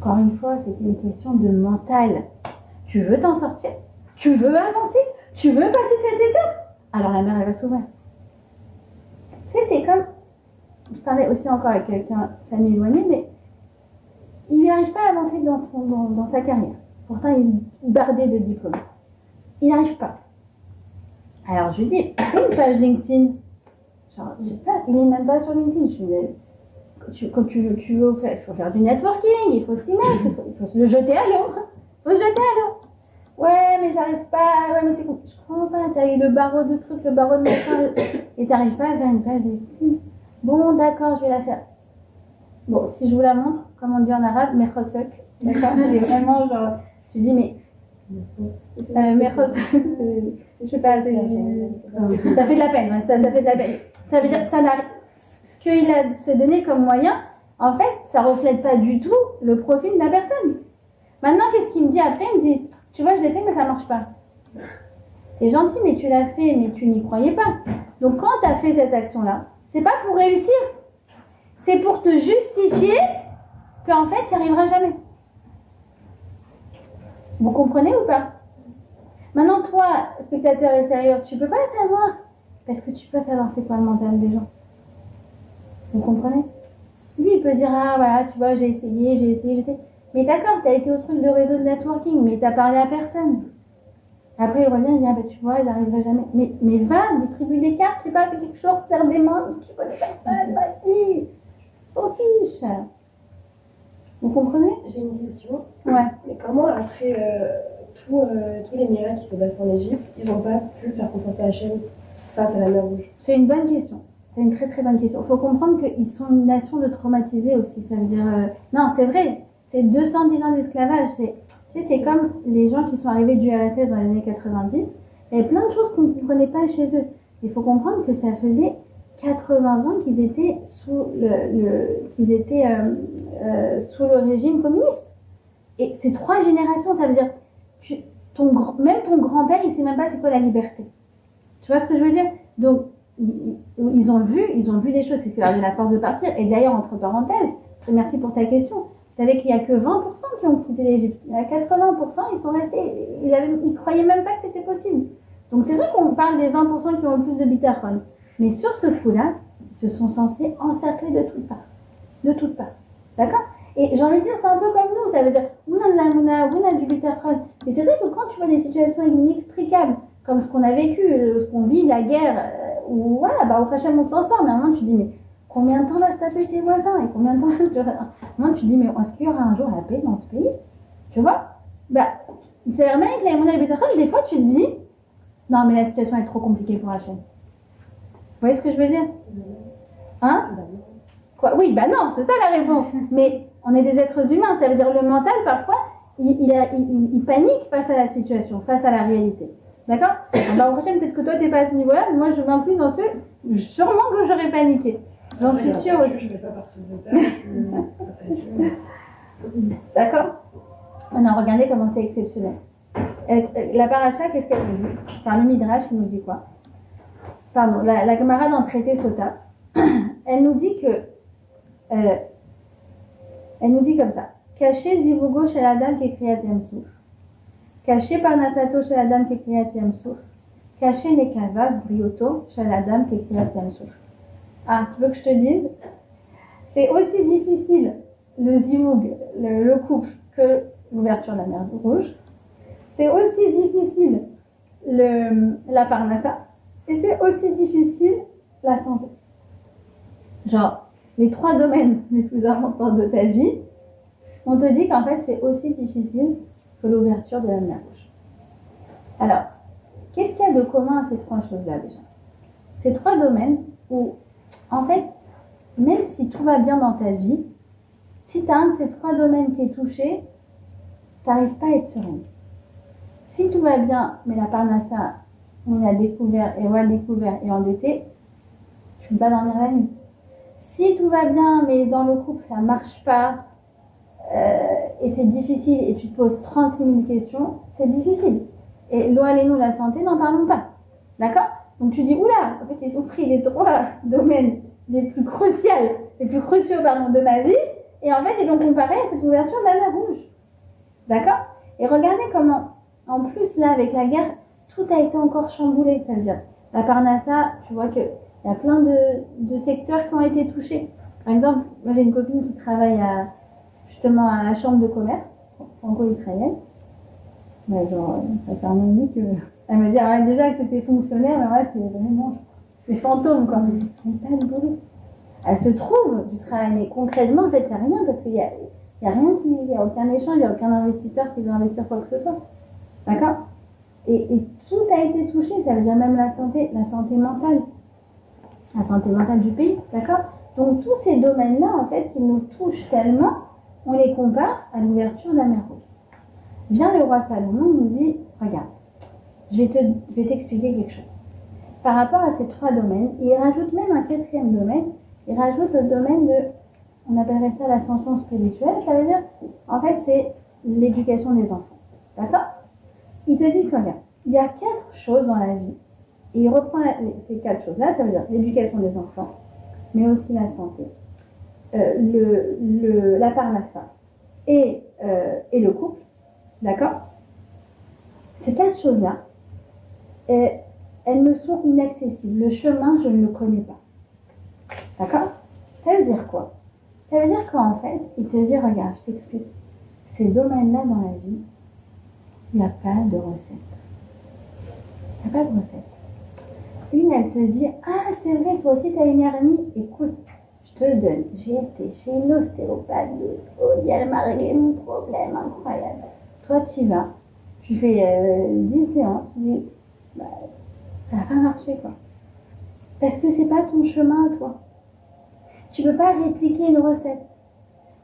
Encore une fois, c'est une question de mental. Tu veux t'en sortir? Tu veux avancer? Tu veux passer cette étape? Alors la mère, elle va s'ouvrir. Tu sais, c'est comme... Je parlais aussi encore avec quelqu'un, famille éloignée, mais il n'arrive pas à avancer dans sa carrière. Pourtant, il est bardé de diplômes. Il n'arrive pas. Alors, je lui dis, fais une page LinkedIn. Genre, je sais pas, il n'est même pas sur LinkedIn. Je lui dis, quand tu veux faire, il faut faire du networking, il faut s'y mettre, il faut se le jeter à l'eau. Il faut se jeter à l'eau. Ouais, mais j'arrive pas, ouais, mais c'est compliqué. Je comprends pas, t'as eu le barreau de trucs, le barreau de machin, et t'arrives pas à faire une page LinkedIn. Bon, d'accord, je vais la faire. Bon, si je vous la montre, comme on dit en arabe, mechosek. D'accord, c'est vraiment genre, je dis, mais. Mechosek, je sais pas, ça fait de la peine, ouais, ça fait de la peine. Ça veut dire que ça n'arrive. Ce qu'il a se donné comme moyen, en fait, ça reflète pas du tout le profil de la personne. Maintenant, qu'est-ce qu'il me dit après? Il me dit, tu vois, je l'ai fait, mais ça marche pas. C'est gentil, mais tu l'as fait, mais tu n'y croyais pas. Donc, quand tu as fait cette action-là, c'est pas pour réussir. C'est pour te justifier qu'en fait, tu n'y arriveras jamais. Vous comprenez ou pas? Maintenant, toi, spectateur extérieur, tu peux pas savoir. Parce que tu peux savoir c'est quoi le mental des gens. Vous comprenez? Lui, il peut dire, ah voilà, tu vois, j'ai essayé. Mais d'accord, tu as été au truc de réseau de networking, mais tu n'as parlé à personne. Après, il revient, il dit, ah ben tu vois, il n'arriverait jamais. Mais va, distribue des cartes, je sais pas, fais quelque chose, serre des mains, si tu connais personne, vas-y. S'en fiche. Vous comprenez? J'ai une question. Ouais. Mais comment, après tous les miracles qui se passent en Égypte, ils n'ont pas pu faire confiance à Hachem face à la mer Rouge? C'est une bonne question. C'est une très très bonne question. Il faut comprendre qu'ils sont une nation de traumatisés aussi. Ça veut dire... Non, c'est vrai. C'est 210 ans d'esclavage. C'est comme les gens qui sont arrivés du RSS dans les années 90. Il y avait plein de choses qu'on ne comprenait pas chez eux. Il faut comprendre que ça faisait 80 ans qu'ils étaient sous sous le régime communiste. Et c'est 3 générations. Ça veut dire même ton grand-père, il ne sait même pas c'est quoi la liberté. Tu vois ce que je veux dire? Donc, ils ont vu des choses. C'est qu'il avait la force de partir. Et d'ailleurs, entre parenthèses, merci pour ta question. Vous savez qu'il n'y a que 20% qui ont quitté l'Égypte. Il y a 80%, ils sont restés. Ils croyaient même pas que c'était possible. Donc c'est vrai qu'on parle des 20% qui ont le plus de bitachon. Mais sur ce coup-là, ils se sont censés encercler de toutes parts. De toutes parts. D'accord? Et j'ai envie de dire, c'est un peu comme nous. Ça veut dire, on a de la mouna, on a du bitachon. Et c'est vrai que quand tu vois des situations inextricables, comme ce qu'on a vécu, ce qu'on vit, la guerre, où voilà, bah, au Hachem, on s'en sort, mais à un moment, tu te dis, mais combien de temps va se taper ses voisins? Et combien de temps moi, tu te dis, mais est-ce qu'il y aura un jour la paix dans ce pays? Tu vois? Bah, c'est vrai que la monnaie et des fois, tu te dis, non, mais la situation est trop compliquée pour Hachem. Vous voyez ce que je veux dire? Hein? Quoi? Oui, bah non, c'est ça la réponse. Mais on est des êtres humains, ça veut dire le mental, parfois, il panique face à la situation, face à la réalité. D'accord? Alors, au prochain, peut-être que toi, t'es pas à ce niveau-là, mais moi, je m'inclus dans ceux, sûrement que j'aurais paniqué. J'en suis sûre aussi. Je ne fais pas partie de D'accord? On a regardé comment c'est exceptionnel. La paracha, qu'est-ce qu'elle nous dit? Enfin, le Midrash, il nous dit quoi? Pardon, la camarade en traité Sota, elle nous dit que... elle nous dit comme ça. Caché Zivugo chez la dame qui est Kriyat Yamsouf. Caché Parnasato chez la dame qui est Kriyat Yamsouf. Caché Nekava Brioto chez la dame qui est Kriyat Yamsouf. Ah, tu veux que je te dise? C'est aussi difficile le zivug, le couple, que l'ouverture de la mer Rouge. C'est aussi difficile la parnassa. Et c'est aussi difficile la santé. Genre, les 3 domaines les plus importants de ta vie, on te dit qu'en fait, c'est aussi difficile que l'ouverture de la mer Rouge. Alors, qu'est-ce qu'il y a de commun à ces 3 choses-là déjà? Ces 3 domaines où, en fait, même si tout va bien dans ta vie, si tu as un de ces 3 domaines qui est touché, tu n'arrives pas à être sereine. Si tout va bien, mais la parnassa, on l'a découvert et endetté, peux pas dormir la nuit. Si tout va bien, mais dans le couple ça marche pas, et c'est difficile, et tu te poses 36 000 questions, c'est difficile. Et l'eau et nous, la santé, n'en parlons pas. D'accord? Donc tu dis, oula, en fait ils ont pris les 3 domaines les plus cruciaux de ma vie, et en fait ils l'ont comparé à cette ouverture de la mer Rouge. D'accord? Et regardez comment, en plus là avec la guerre, tout a été encore chamboulé. Ça veut dire, la Parnassa, tu vois qu'il y a plein de secteurs qui ont été touchés. Par exemple, moi j'ai une copine qui travaille justement à la chambre de commerce franco-israélienne. Ouais, genre, ça fait un an et demi qu'elle me dit déjà que c'était fonctionnaire, mais ouais, c'est vraiment des fantômes, quoi. Ils font pas de boulot. Elle se trouve du travail, mais concrètement, en fait, il n'y a rien, parce qu'il y a rien il n'y a aucun échange, il n'y a aucun investisseur qui veut investir quoi que ce soit. D'accord? Et tout a été touché, ça veut dire même la santé mentale. La santé mentale du pays, d'accord? Donc, tous ces domaines-là, en fait, qui nous touchent tellement, on les compare à l'ouverture de la mer Rouge. Vient le roi Salomon, il nous dit, regarde, je vais t'expliquer quelque chose. Par rapport à ces 3 domaines, il rajoute même un 4e domaine, il rajoute le domaine on appellerait ça l'ascension spirituelle, ça veut dire, en fait, c'est l'éducation des enfants. D'accord? Il te dit que, regarde, il y a 4 choses dans la vie, et il reprend ces 4 choses-là, ça veut dire l'éducation des enfants, mais aussi la santé, la parnassa et le couple. D'accord? Ces 4 choses-là, elles me sont inaccessibles. Le chemin, je ne le connais pas. D'accord? Ça veut dire quoi? Ça veut dire qu'en fait, il te dit, regarde, je t'explique. Ces domaines-là dans la vie, il n'y a pas de recette. Il n'y a pas de recette. Une, elle te dit, ah, c'est vrai, toi aussi, tu as une hernie. Écoute, je te le donne. J'ai été chez une ostéopathe de folie. Elle m'a réglé mon problème incroyable. Toi, tu y vas. Tu fais 10 séances. Tu dis, bah, ça va pas marcher, quoi. Parce que c'est pas ton chemin à toi. Tu peux pas répliquer une recette.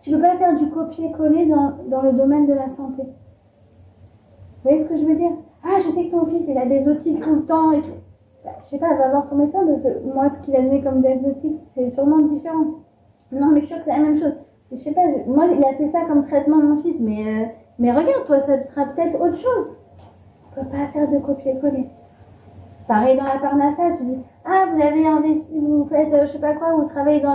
Tu peux pas faire du copier-coller dans le domaine de la santé. Vous voyez ce que je veux dire? Ah, je sais que ton fils, il a des otites tout le temps et tout. Bah, je sais pas, va voir ton médecin, parce que moi, ce qu'il a donné comme diagnostic, c'est sûrement différent. Non, mais je suis sûre que c'est la même chose. Je sais pas, moi, il a fait ça comme traitement, mon fils, mais regarde, toi, ça te fera peut-être autre chose. Tu peux pas faire de copier-coller. Pareil dans la Parnassa, tu dis, ah, vous avez investi, vous faites, je sais pas quoi, vous travaillez dans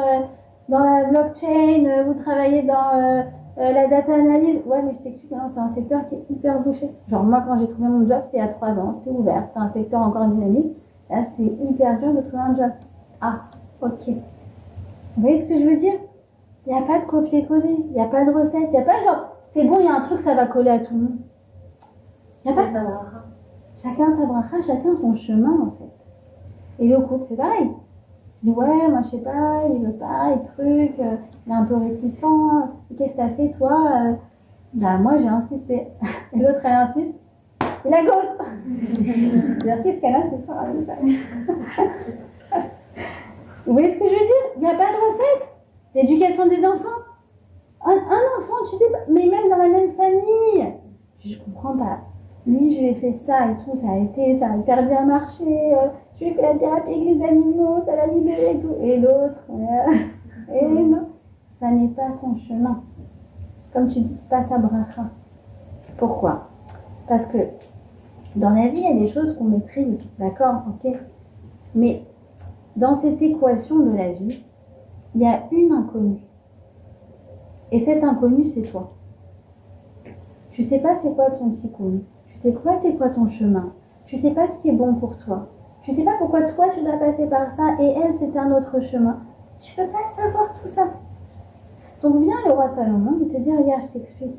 la blockchain, vous travaillez dans la data analyse. Ouais, mais je t'explique, c'est un secteur qui est hyper bouché. Genre, moi, quand j'ai trouvé mon job, c'était il y a 3 ans, c'était ouvert, c'est un secteur encore dynamique. Là, c'est hyper dur de trouver un job. Ah, ok. Vous voyez ce que je veux dire? Il n'y a pas de copier-coller, il n'y a pas de recette, il n'y a pas genre, c'est bon, il y a un truc, ça va coller à tout le monde. Il n'y a pas de chacun sa bracha, chacun son chemin, en fait. Et le couple, c'est pareil. Je dis, ouais, moi, je sais pas, il veut pas, il truc, il est un peu réticent. Qu'est-ce que t'as fait, toi? Bah, moi, j'ai insisté. Et l'autre, elle insiste. Et la gosse! C'est-à-dire, qu'est-ce qu'elle a ce soir? Vous voyez ce que je veux dire? Il n'y a pas de recette. L'éducation des enfants. Un enfant, tu sais pas, mais même dans la même famille. Je comprends pas. Lui, je lui ai fait ça et tout, ça a hyper bien marché. Je lui ai fait la thérapie avec les animaux, ça l'a libéré et tout. Et l'autre, et non, ça n'est pas son chemin. Comme tu dis, pas sa bracha. Pourquoi? Parce que dans la vie, il y a des choses qu'on maîtrise, d'accord, ok. Mais dans cette équation de la vie, il y a une inconnue. Et cette inconnue, c'est toi. Tu sais pas c'est quoi ton tikkun. Tu sais pas c'est quoi ton chemin. Tu sais pas ce qui est bon pour toi. Tu sais pas pourquoi toi tu dois passer par ça et elle c'est un autre chemin. Tu peux pas savoir tout ça. Donc vient le roi Salomon, il te dit, regarde, je t'explique.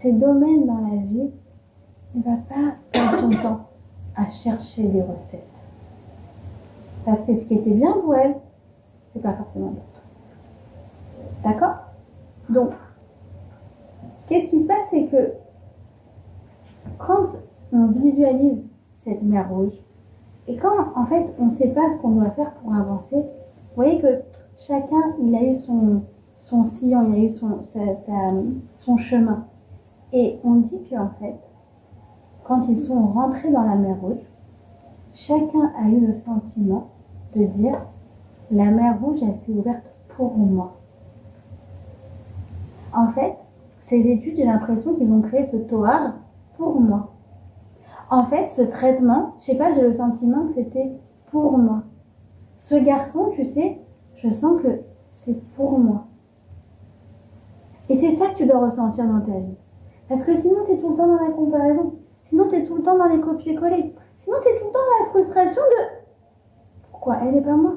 Ces domaines dans la vie, ne va pas perdre ton temps à chercher des recettes. Parce que ce qui était bien pour elle, c'est pas forcément bien. D'accord? Donc, qu'est-ce qui se passe, c'est que quand on visualise cette mer rouge, et quand en fait on ne sait pas ce qu'on doit faire pour avancer, vous voyez que chacun il a eu son sillon, il a eu son chemin. Et on dit qu'en fait, quand ils sont rentrés dans la mer rouge, chacun a eu le sentiment de dire, La mer Rouge, elle s'est ouverte pour moi. En fait, ces études, j'ai l'impression qu'ils ont créé ce Toar pour moi. En fait, ce traitement, je sais pas, j'ai le sentiment que c'était pour moi. Ce garçon, tu sais, je sens que c'est pour moi. Et c'est ça que tu dois ressentir dans ta vie. Parce que sinon, tu es tout le temps dans la comparaison. Sinon, tu es tout le temps dans les copier-coller. Sinon, tu es tout le temps dans la frustration de pourquoi elle n'est pas moi.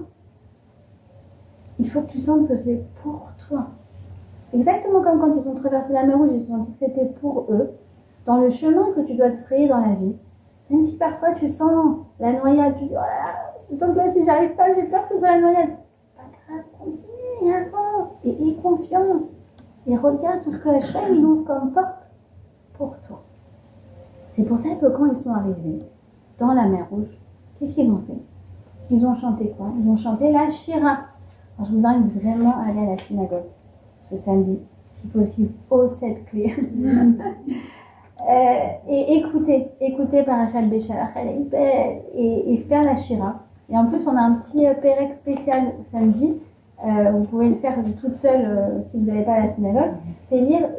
Il faut que tu sentes que c'est pour toi. Exactement comme quand ils ont traversé la mer Rouge, ils ont senti que c'était pour eux. Dans le chemin que tu dois te frayer dans la vie. Même si parfois tu sens la noyade, tu dis oh là là, donc là si j'arrive pas, j'ai peur que ce soit la noyade. Pas grave, continue et avance. Et aie confiance. Et regarde tout ce que Hachem il ouvre comme porte pour toi. C'est pour ça que quand ils sont arrivés dans la mer Rouge, qu'est-ce qu'ils ont fait? Ils ont chanté quoi? Ils ont chanté la Shira. Alors, je vous invite vraiment à aller à la synagogue ce samedi, si possible, aux 7 clés. Et écoutez Parashat Béchalach, elle est hyper, et faire la Shira. Et en plus, on a un petit pérec spécial samedi. Vous pouvez le faire toute seule si vous n'allez pas à la synagogue. C'est lire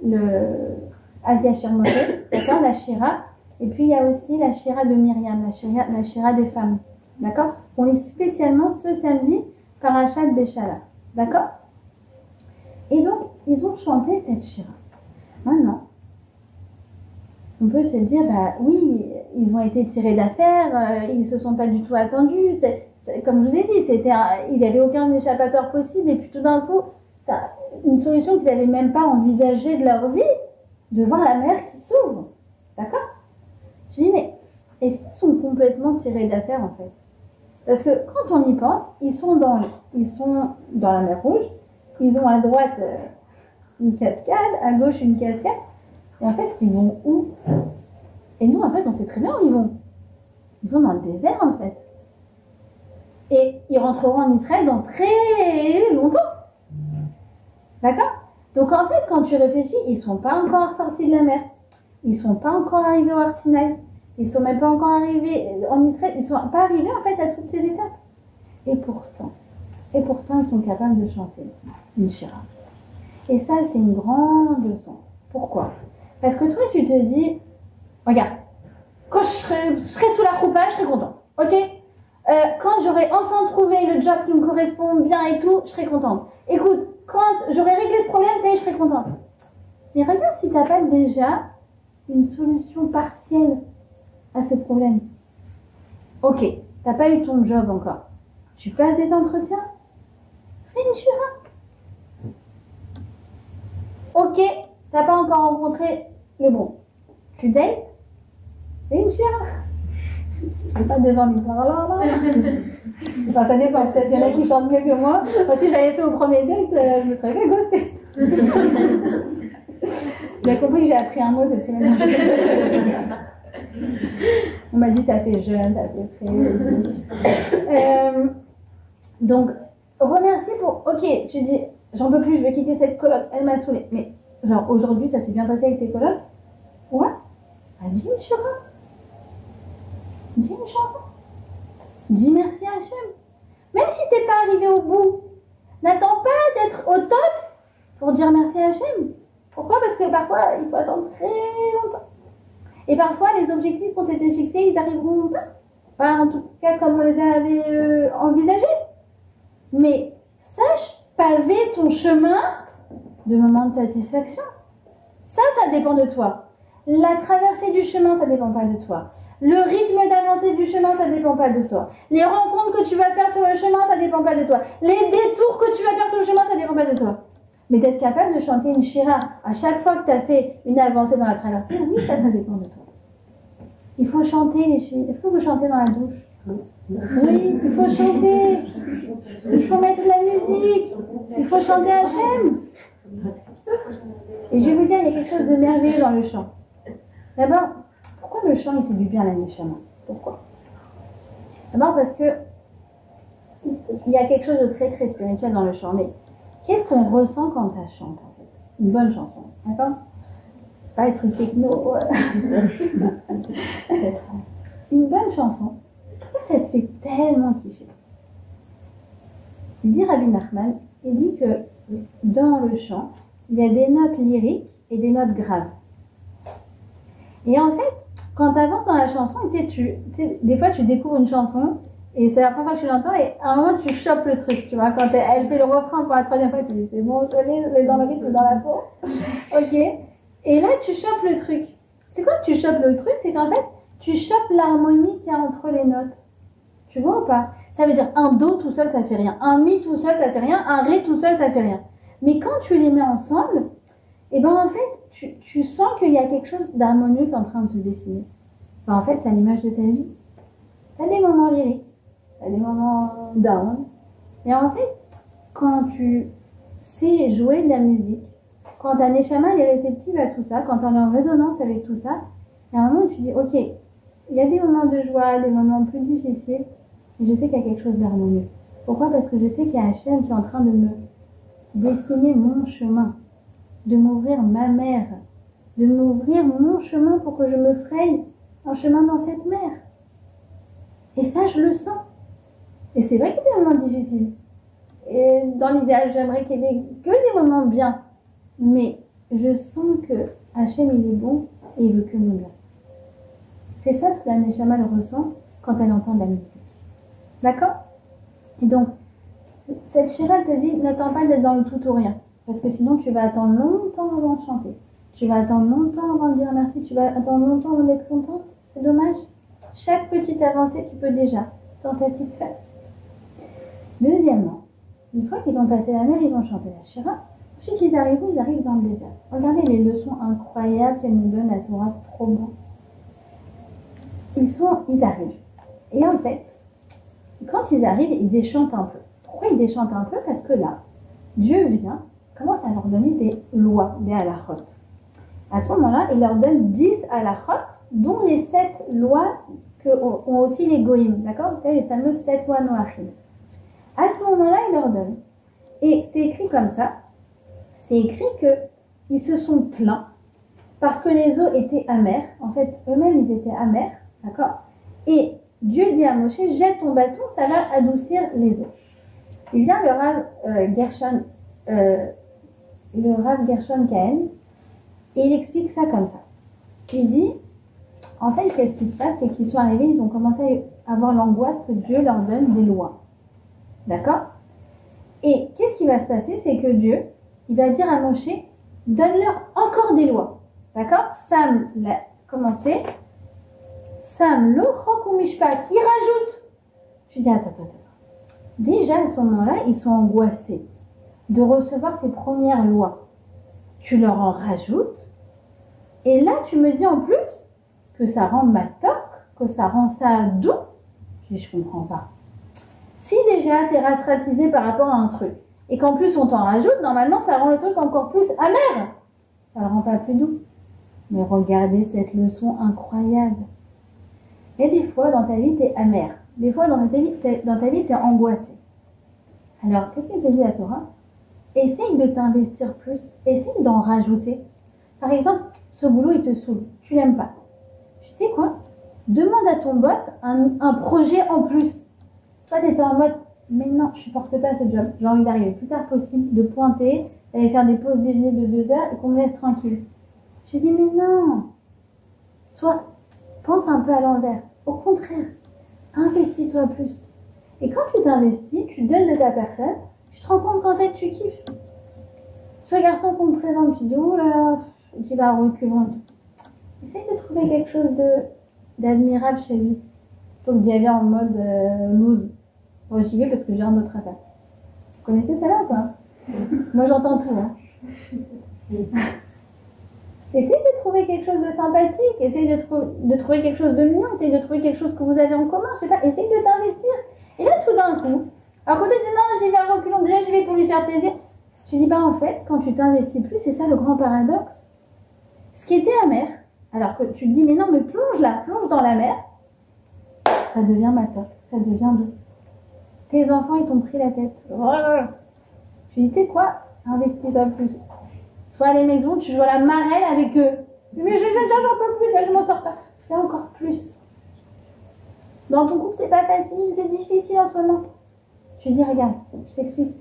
le Asia Shir Moshe, d'accord, la Shira. Et puis il y a aussi la Shira de Myriam, la Shira des femmes, d'accord. On lit spécialement ce samedi Parashat Béchalach, d'accord. Et donc ils ont chanté cette Shira. Maintenant, on peut se dire, bah oui, ils ont été tirés d'affaire, ils se sont pas du tout attendus. Comme je vous ai dit, il n'y avait aucun échappatoire possible, et puis tout d'un coup, t'as une solution qu'ils n'avaient même pas envisagée de leur vie, de voir la mer qui s'ouvre. D'accord? Je dis, mais est-ce qu'ils sont complètement tirés d'affaire en fait? Parce que quand on y pense, ils sont dans la mer Rouge, ils ont à droite une cascade, à gauche une cascade, et en fait, ils vont où? Et nous, en fait, on sait très bien où ils vont. Ils vont dans le désert en fait. Et ils rentreront en Israël dans très longtemps. D'accord? Donc en fait, quand tu réfléchis, ils ne sont pas encore sortis de la mer. Ils ne sont pas encore arrivés au Har Sinaï. Ils ne sont même pas encore arrivés en Israël. Ils ne sont pas arrivés en fait à toutes ces étapes. Et pourtant, ils sont capables de chanter une Shira. Et ça, c'est une grande leçon. Pourquoi? Parce que toi, tu te dis, regarde, quand je serai sous la choupa, je serai contente. Ok? Quand j'aurai enfin trouvé le job qui me correspond bien et tout, je serai contente. Écoute, quand j'aurai réglé ce problème, ça y est, je serai contente. Mais regarde si tu n'as pas déjà une solution partielle à ce problème. Ok, tu n'as pas eu ton job encore. Tu passes des entretiens? Fais une Shira. Ok, tu n'as pas encore rencontré le bon. Tu dates? Fais une Shira. Pas devant lui. Enfin, ça dépend. Peut-être qu'il y en a qui chantent mieux que moi. Moi, si j'avais fait au premier date, je me serais fait gosser. J'ai compris que j'ai appris un mot cette semaine. On m'a dit ça fait jeune, ça fait frais. Donc, remercie pour. Ok, tu dis, j'en peux plus, je vais quitter cette coloc, elle m'a saoulée. Mais, genre, aujourd'hui, ça s'est bien passé avec tes colocs? Ouais. Dis une Shira. Dis une chanson. Dis merci à Hachem. Même si t'es pas arrivé au bout, n'attends pas d'être au top pour dire merci à Hachem. Pourquoi? Parce que parfois, il faut attendre très longtemps. Et parfois, les objectifs qu'on s'était fixés, ils arriveront pas. Pas en tout cas comme on les avait envisagés. Mais sache paver ton chemin de moments de satisfaction. Ça dépend de toi. La traversée du chemin, ça dépend pas de toi. Le rythme d'avancée du chemin, ça dépend pas de toi. Les rencontres que tu vas faire sur le chemin, ça dépend pas de toi. Les détours que tu vas faire sur le chemin, ça dépend pas de toi. Mais d'être capable de chanter une Shira à chaque fois que tu as fait une avancée dans la traversée, oui, ça dépend de toi. Il faut chanter les Shiras. Est-ce que vous chantez dans la douche? Oui, il faut chanter. Il faut mettre de la musique. Il faut chanter Hachem. Et je vais vous dire, il y a quelque chose de merveilleux dans le chant. D'abord, pourquoi le chant il fait du bien à la neshama? Pourquoi? D'abord parce que il y a quelque chose de très très spirituel dans le chant. Mais qu'est-ce qu'on ressent quand ça chante en fait? Une bonne chanson, d'accord? Pas être techno. Une bonne chanson. Pourquoi ça te fait tellement kiffer. Il dit Rabbi Nachman, il dit que dans le chant, il y a des notes lyriques et des notes graves. Et en fait, quand tu avances dans la chanson, des fois tu découvres une chanson et c'est la première fois que tu l'entends et à un moment tu chopes le truc, tu vois. Quand elle fait le refrain pour la troisième fois, tu dis c'est bon, je l'ai dans le rythme, dans la peau. Ok. Et là tu chopes le truc. C'est quoi que tu chopes le truc? C'est qu'en fait, tu chopes l'harmonie qu'il y a entre les notes. Tu vois ou pas? Ça veut dire un do tout seul ça fait rien, un mi tout seul ça fait rien, un ré tout seul ça fait rien. Mais quand tu les mets ensemble, et ben en fait, tu sens qu'il y a quelque chose d'harmonieux qui est en train de se dessiner. Enfin, en fait, c'est à l'image de ta vie. Tu as des moments lyriques, tu as des moments down. Et en fait, quand tu sais jouer de la musique, quand ta neshama est réceptive à tout ça, quand on est en résonance avec tout ça, il y a un moment où tu dis, ok, il y a des moments de joie, des moments plus difficiles, et je sais qu'il y a quelque chose d'harmonieux. Pourquoi? Parce que je sais qu'il y a Hachem qui est en train de me dessiner mon chemin, de m'ouvrir ma mer, de m'ouvrir mon chemin pour que je me fraye un chemin dans cette mer. Et ça, je le sens. Et c'est vrai qu'il y a des moments difficiles. Et dans l'idéal, j'aimerais qu'il y ait que des moments bien. Mais je sens que Hachem, il est bon et il veut que nous bien. C'est ça ce que la Neshama le ressent quand elle entend de la musique. D'accord? Et donc, cette Shira te dit, n'attends pas d'être dans le tout ou rien. Parce que sinon, tu vas attendre longtemps avant de chanter. Tu vas attendre longtemps avant de dire merci. Tu vas attendre longtemps avant d'être content. C'est dommage. Chaque petite avancée, tu peux déjà t'en satisfaire. Deuxièmement, une fois qu'ils ont passé la mer, ils ont chanté la Shira. Ensuite, ils arrivent dans le désert. Regardez les leçons incroyables qu'elle nous donne, la Torah, c'est trop bon. Ils arrivent. Et en fait, quand ils arrivent, ils déchantent un peu. Pourquoi ils déchantent un peu? Parce que là, Dieu vient, commence à leur donner des lois, des halachot. À ce moment-là, il leur donne 10 halachot, dont les 7 lois que ont aussi les goïms. D'accord? Vous savez, les fameuses 7 lois noachim. À ce moment-là, il leur donne. Et c'est écrit comme ça. C'est écrit qu'ils se sont plaints parce que les eaux étaient amères. En fait, eux-mêmes, ils étaient amers. D'accord? Et Dieu dit à Moshe, jette ton bâton, ça va adoucir les eaux. Il vient le Rav Gershon Kahen, et il explique ça comme ça. Il dit, en fait, qu'est-ce qui se passe? C'est qu'ils sont arrivés, ils ont commencé à avoir l'angoisse que Dieu leur donne des lois. D'accord? Et qu'est-ce qui va se passer? C'est que Dieu, il va dire à Moshe, donne-leur encore des lois. D'accord? Sam l'a commencé. Sam lo chok ou mishpat. Il rajoute. Je dis, attends. Déjà, à ce moment-là, ils sont angoissés de recevoir ces premières lois. Tu leur en rajoutes. Et là, tu me dis en plus que ça rend matok, que ça rend ça doux. Je dis, je comprends pas. Si déjà, tu es rastratisé par rapport à un truc, et qu'en plus on t'en rajoute, normalement, ça rend le truc encore plus amer. Ça le rend pas plus doux. Mais regardez cette leçon incroyable. Et des fois, dans ta vie, tu es amer. Des fois, dans ta vie, tu es angoissé. Alors, qu'est-ce que te dit la Torah? Essaye de t'investir plus. Essaye d'en rajouter. Par exemple, ce boulot, il te saoule. Tu l'aimes pas. Tu sais quoi? Demande à ton boss un projet en plus. Toi, tu étais en mode, mais non, je supporte pas ce job. J'ai envie d'arriver le plus tard possible, de pointer, d'aller faire des pauses déjeuner de 2 heures et qu'on me laisse tranquille. Je dis, mais non. Pense un peu à l'envers. Au contraire, investis-toi plus. Et quand tu t'investis, tu donnes de ta personne, tu te rends compte qu'en fait, tu kiffes. Ce garçon qu'on te présente, tu dis, oh là là, tu vas reculons. Essaye de trouver quelque chose d'admirable chez lui. Plutôt que d'y aller en mode loose. Bon, j'y vais parce que j'ai un autre affaire. Vous connaissez celle-là ou pas? Moi, j'entends tout. Hein. Essaye de trouver quelque chose de sympathique. Essaye de trouver quelque chose de mignon. Essaye de trouver quelque chose que vous avez en commun. Je sais pas, essaye de t'investir. Et là, tout d'un coup, alors quand tu dis non, j'y vais à reculons, déjà j'y vais pour lui faire plaisir. Tu dis, bah en fait, quand tu t'investis plus, c'est ça le grand paradoxe. Ce qui était amer, alors que tu te dis, mais non, mais plonge là, plonge dans la mer, ça devient matin, ça devient doux. Tes enfants, ils t'ont pris la tête. Tu dis, tu sais quoi, investis-toi plus. Soit à la maison, tu joues à la marelle avec eux. Mais j'en peux plus, là, je m'en sors pas. Fais encore plus. Dans ton couple, c'est pas facile, c'est difficile en ce moment. Tu dis, regarde, je t'explique.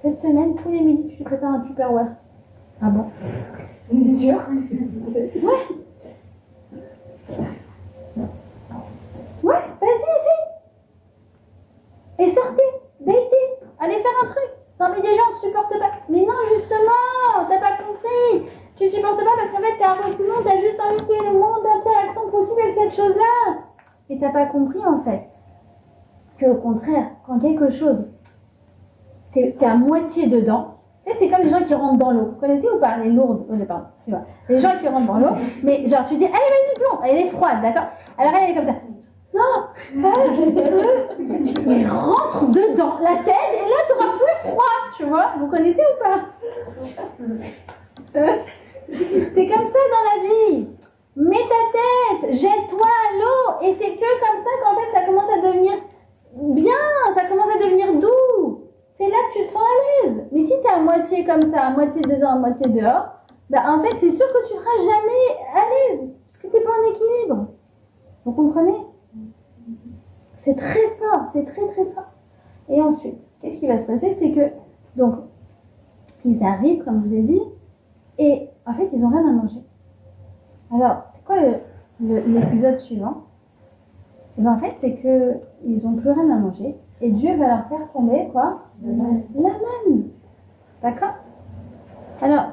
Cette semaine, tous les midis, tu te prépares un Tupperware. Ah bon? C'est sûr. Ouais. Ouais, vas-y, essaye. Et sortez, datez, allez faire un truc. Non mais déjà on supporte pas. Mais non justement, t'as pas compris. Tu supportes pas parce qu'en fait t'es un reculon, t'as juste envie qu'il y ait le moins d'interaction possible avec cette chose-là. Et t'as pas compris en fait que au contraire, quand quelque chose, t'es à moitié dedans, tu sais, c'est comme les gens qui rentrent dans l'eau. Vous connaissez ou pas? Les lourdes, pardon, tu vois. Les gens qui rentrent dans l'eau, mais genre tu dis, allez vas-y plomb, elle est froide, d'accord? Alors elle est comme ça. Non, mais rentre dedans la tête et là tu auras plus froid, tu vois. Vous connaissez ou pas? C'est comme ça dans la vie. Mets ta tête, jette-toi à l'eau et c'est que comme ça qu'en fait ça commence à devenir bien, ça commence à devenir doux. C'est là que tu te sens à l'aise. Mais si tu es à moitié comme ça, à moitié dedans, à moitié dehors, bah en fait c'est sûr que tu seras jamais à l'aise parce que tu n'es pas en équilibre. Vous comprenez? C'est très fort, c'est très très fort. Et ensuite, qu'est-ce qui va se passer? C'est que, donc, ils arrivent, comme je vous ai dit, et en fait, ils n'ont rien à manger. Alors, c'est quoi l'épisode suivant? Et ben, en fait, c'est qu'ils n'ont plus rien à manger, et Dieu va leur faire tomber, quoi? La manne. D'accord? Alors,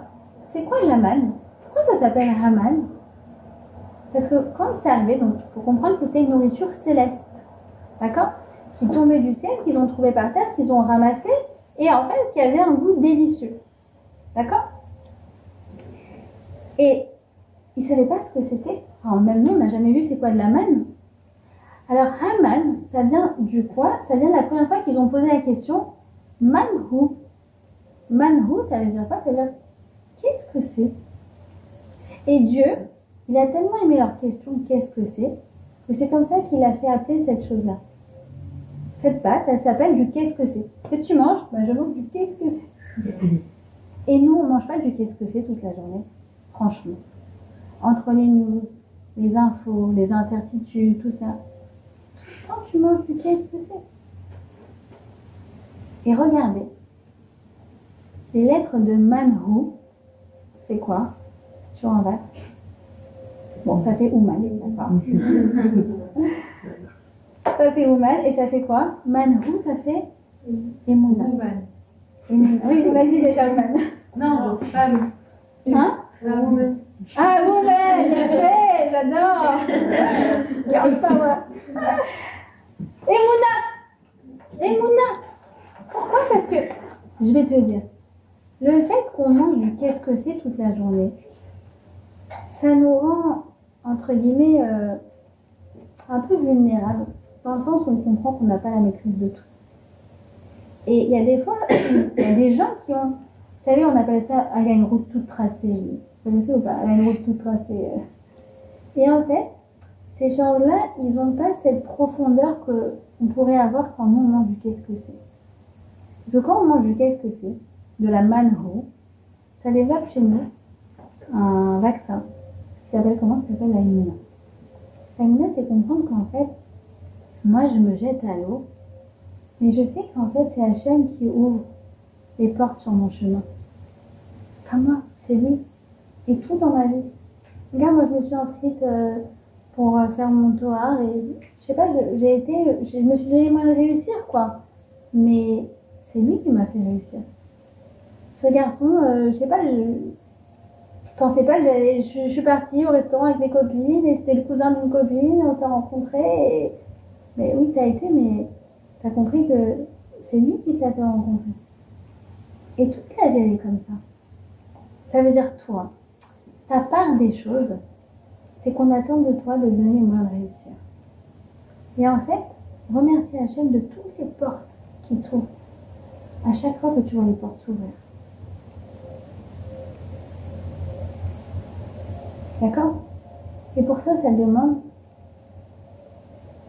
c'est quoi la manne? Pourquoi ça s'appelle Haman? Parce que quand c'est arrivé, donc, il faut comprendre que c'est une nourriture céleste. D'accord? Qui tombait du ciel, qu'ils ont trouvé par terre, qu'ils ont ramassé, et en fait, qui avait un goût délicieux. D'accord? Et ils ne savaient pas ce que c'était. Alors, même nous, on n'a jamais vu c'est quoi de la manne. Alors, Haman, ça vient du quoi? Ça vient de la première fois qu'ils ont posé la question, Manhu. Manhu, ça veut dire quoi? Ça veut dire, qu'est-ce que c'est? Et Dieu, il a tellement aimé leur question, qu'est-ce que c'est comme ça qu'il a fait appeler cette chose-là. Cette pâte, elle s'appelle du qu'est-ce que c'est. Qu'est-ce que tu manges? Ben, je mange du qu'est-ce que c'est. Et nous, on ne mange pas du qu'est-ce que c'est toute la journée. Franchement. Entre les news, les infos, les incertitudes, tout ça. Tout le temps, tu manges du qu'est-ce que c'est. Et regardez. Les lettres de Manhu, c'est quoi? Sur un bac. Bon, ça fait Ouman, d'accord. Ça fait Ouman, et ça fait quoi? Manhu, ça fait Emouna. Oui, on a dit déjà Ouman. Non, femme. Hein? Woman. Ah, Ouman, j'adore. Regarde pas, moi. Emouna. Pourquoi? Parce que, je vais te dire, le fait qu'on mange du qu'est-ce que c'est toute la journée, ça nous rend, entre guillemets, un peu vulnérables, dans le sens où on comprend qu'on n'a pas la maîtrise de tout. Et il y a des fois, il y a des gens qui ont, vous savez, on appelle ça « elle a une route toute tracée ». Vous connaissez ou pas? Elle a une route toute tracée. Et en fait, ces gens-là, ils n'ont pas cette profondeur qu'on pourrait avoir quand nous, on mange du qu'est-ce que c'est. Parce que quand on mange du qu'est-ce que c'est, de la manhu, ça développe chez nous un vaccin qui s'appelle comment? Ça s'appelle la Imuna. La Imuna, c'est comprendre qu'en fait, moi je me jette à l'eau, mais je sais qu'en fait c'est Hachem qui ouvre les portes sur mon chemin. C'est pas moi, c'est lui. Et tout dans ma vie. Regarde, moi je me suis inscrite pour faire mon Tohar et je sais pas, je me suis donné les moyens de réussir quoi. Mais c'est lui qui m'a fait réussir. Ce garçon, je sais pas, je pensais pas que je suis partie au restaurant avec mes copines et c'était le cousin d'une copine, on s'est rencontrés mais oui t'as été, mais t'as compris que c'est lui qui t'a fait rencontrer. Et toute la vie elle est comme ça. Ça veut dire toi, ta part des choses, c'est qu'on attend de toi de donner moins de réussir. Et en fait, remercie Hachem de toutes les portes qui t'ouvrent. À chaque fois que tu vois les portes s'ouvrir. D'accord? Et pour ça, ça demande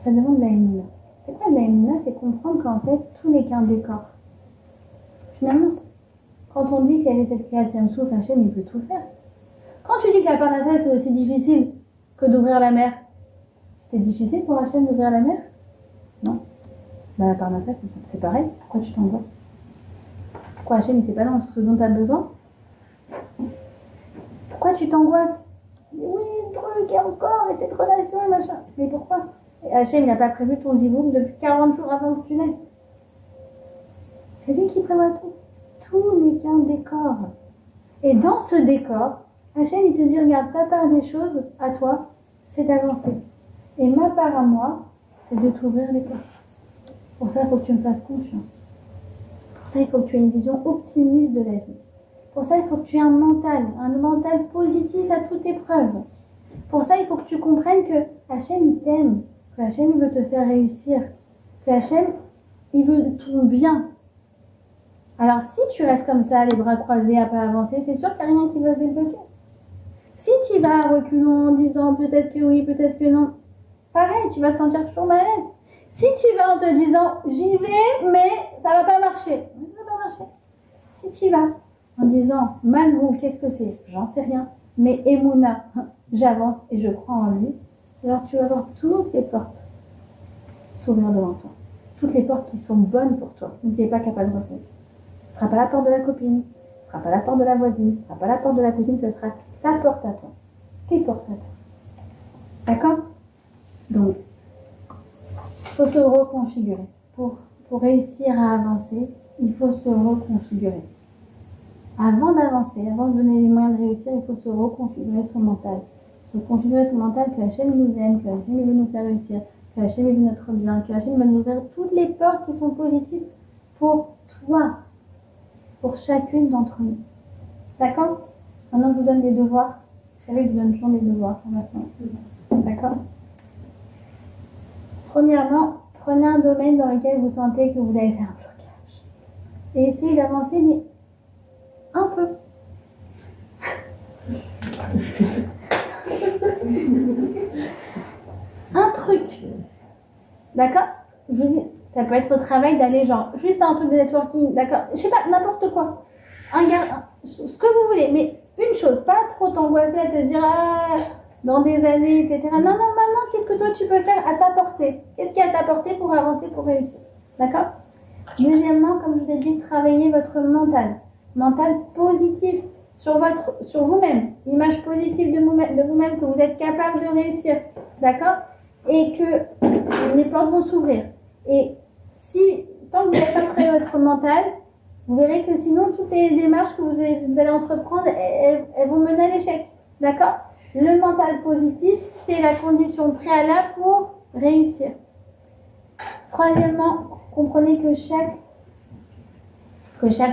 de la émuna. C'est quoi de la émuna? C'est comprendre qu'en fait, tout n'est qu'un décor. Finalement, quand on dit qu'il y avait cette création souffle, Hachem, il peut tout faire. Quand tu dis que la parnassa, c'est aussi difficile que d'ouvrir la mer, c'était difficile pour Hachem d'ouvrir la mer? Non. Bah, par ma tête, c'est pareil. Pourquoi tu t'angoisses? Pourquoi Hachem, il sait pas dans ce dont tu as besoin? Pourquoi tu t'angoisses? Oui, le truc, et encore, et cette relation, et machin. Mais pourquoi? Et Hachem, il n'a pas prévu ton zivouk depuis 40 jours avant que tu naisses. C'est lui qui prévoit tout. Tout n'est qu'un décor. Et dans ce décor, Hachem, il te dit, regarde, ta part des choses, à toi, c'est d'avancer. Et ma part à moi, c'est de t'ouvrir les portes. Pour ça, il faut que tu me fasses confiance. Pour ça, il faut que tu aies une vision optimiste de la vie. Pour ça, il faut que tu aies un mental positif à toute épreuve. Pour ça, il faut que tu comprennes que Hachem, il t'aime, que Hachem, il veut te faire réussir, que Hachem, il veut ton bien. Alors, si tu restes comme ça, les bras croisés, à pas avancer, c'est sûr qu'il n'y a rien qui va se débloquer. Si tu vas reculons en disant peut-être que oui, peut-être que non, pareil, tu vas te sentir toujours mal à l'aise. Si tu vas en te disant j'y vais, mais ça va pas marcher, ça va pas marcher. Si tu vas en disant malgré qu'est-ce que c'est, j'en sais rien, mais Emouna, j'avance et je crois en lui, alors tu vas voir toutes les portes s'ouvrir devant toi. Toutes les portes qui sont bonnes pour toi, donc tu n'es pas capable de refaire. Ce ne sera pas la porte de la copine, ce ne sera pas la porte de la voisine, ce ne sera pas la porte de la cousine, ce sera ta porte à toi. Tes portes à toi. D'accord? Donc, il faut se reconfigurer. Pour réussir à avancer, il faut se reconfigurer. Avant d'avancer, avant de donner les moyens de réussir, il faut se reconfigurer son mental. Se configurer son mental que Hachem nous aime, que Hachem veut nous faire réussir, que Hachem veut notre bien, que Hachem va nous ouvrir toutes les portes qui sont positives pour toi, pour chacune d'entre nous. D'accord? Maintenant, je vous donne des devoirs. Vous savez que je vous donne toujours des devoirs maintenant. D'accord? Premièrement, prenez un domaine dans lequel vous sentez que vous avez fait un blocage. Et essayez d'avancer, mais un peu. Un truc. D'accord? Je vous dis, ça peut être au travail d'aller genre, juste un truc de networking, d'accord? Je sais pas, n'importe quoi. Ce que vous voulez, mais une chose, pas trop t'angoisser à te dire, dans des années, etc. Non, maintenant, qu'est-ce que toi tu peux faire à ta portée? Qu'est-ce qui est à ta portée pour avancer, pour réussir? D'accord? Deuxièmement, comme je vous ai dit, travaillez votre mental. Mental positif sur vous-même. Image positive de vous-même, que vous êtes capable de réussir. D'accord? Et que les portes vont s'ouvrir. Et tant que vous n'avez pas travaillé votre mental, vous verrez que sinon, toutes les démarches que vous allez entreprendre, elles vont mener à l'échec. D'accord? Le mental positif, c'est la condition préalable pour réussir. Troisièmement, comprenez que chaque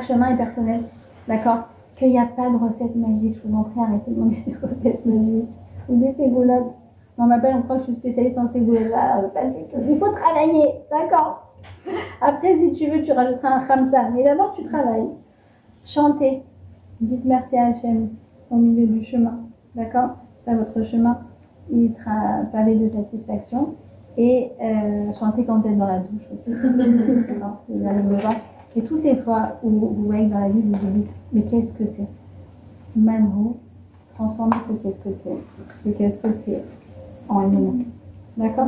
chemin est personnel. D'accord? Qu'il n'y a pas de recette magique. Je vous en prie, arrêtez de demander des recettes magiques. Ou des ségoulottes. On m'appelle, on croit que je suis spécialiste en ségoulottes. Il faut travailler. D'accord? Après, si tu veux, tu rajouteras un khamsa. Mais d'abord, tu travailles. Chantez. Dites merci à Hachem au milieu du chemin. D'accord? Ça, votre chemin, il sera pavé de satisfaction. Et chantez quand vous êtes dans la douche aussi. Vous allez me voir. Et toutes les fois où vous voyez dans la vie, vous vous dites, mais qu'est-ce que c'est? Manrou, transformez ce qu'est-ce que c'est en élément. D'accord?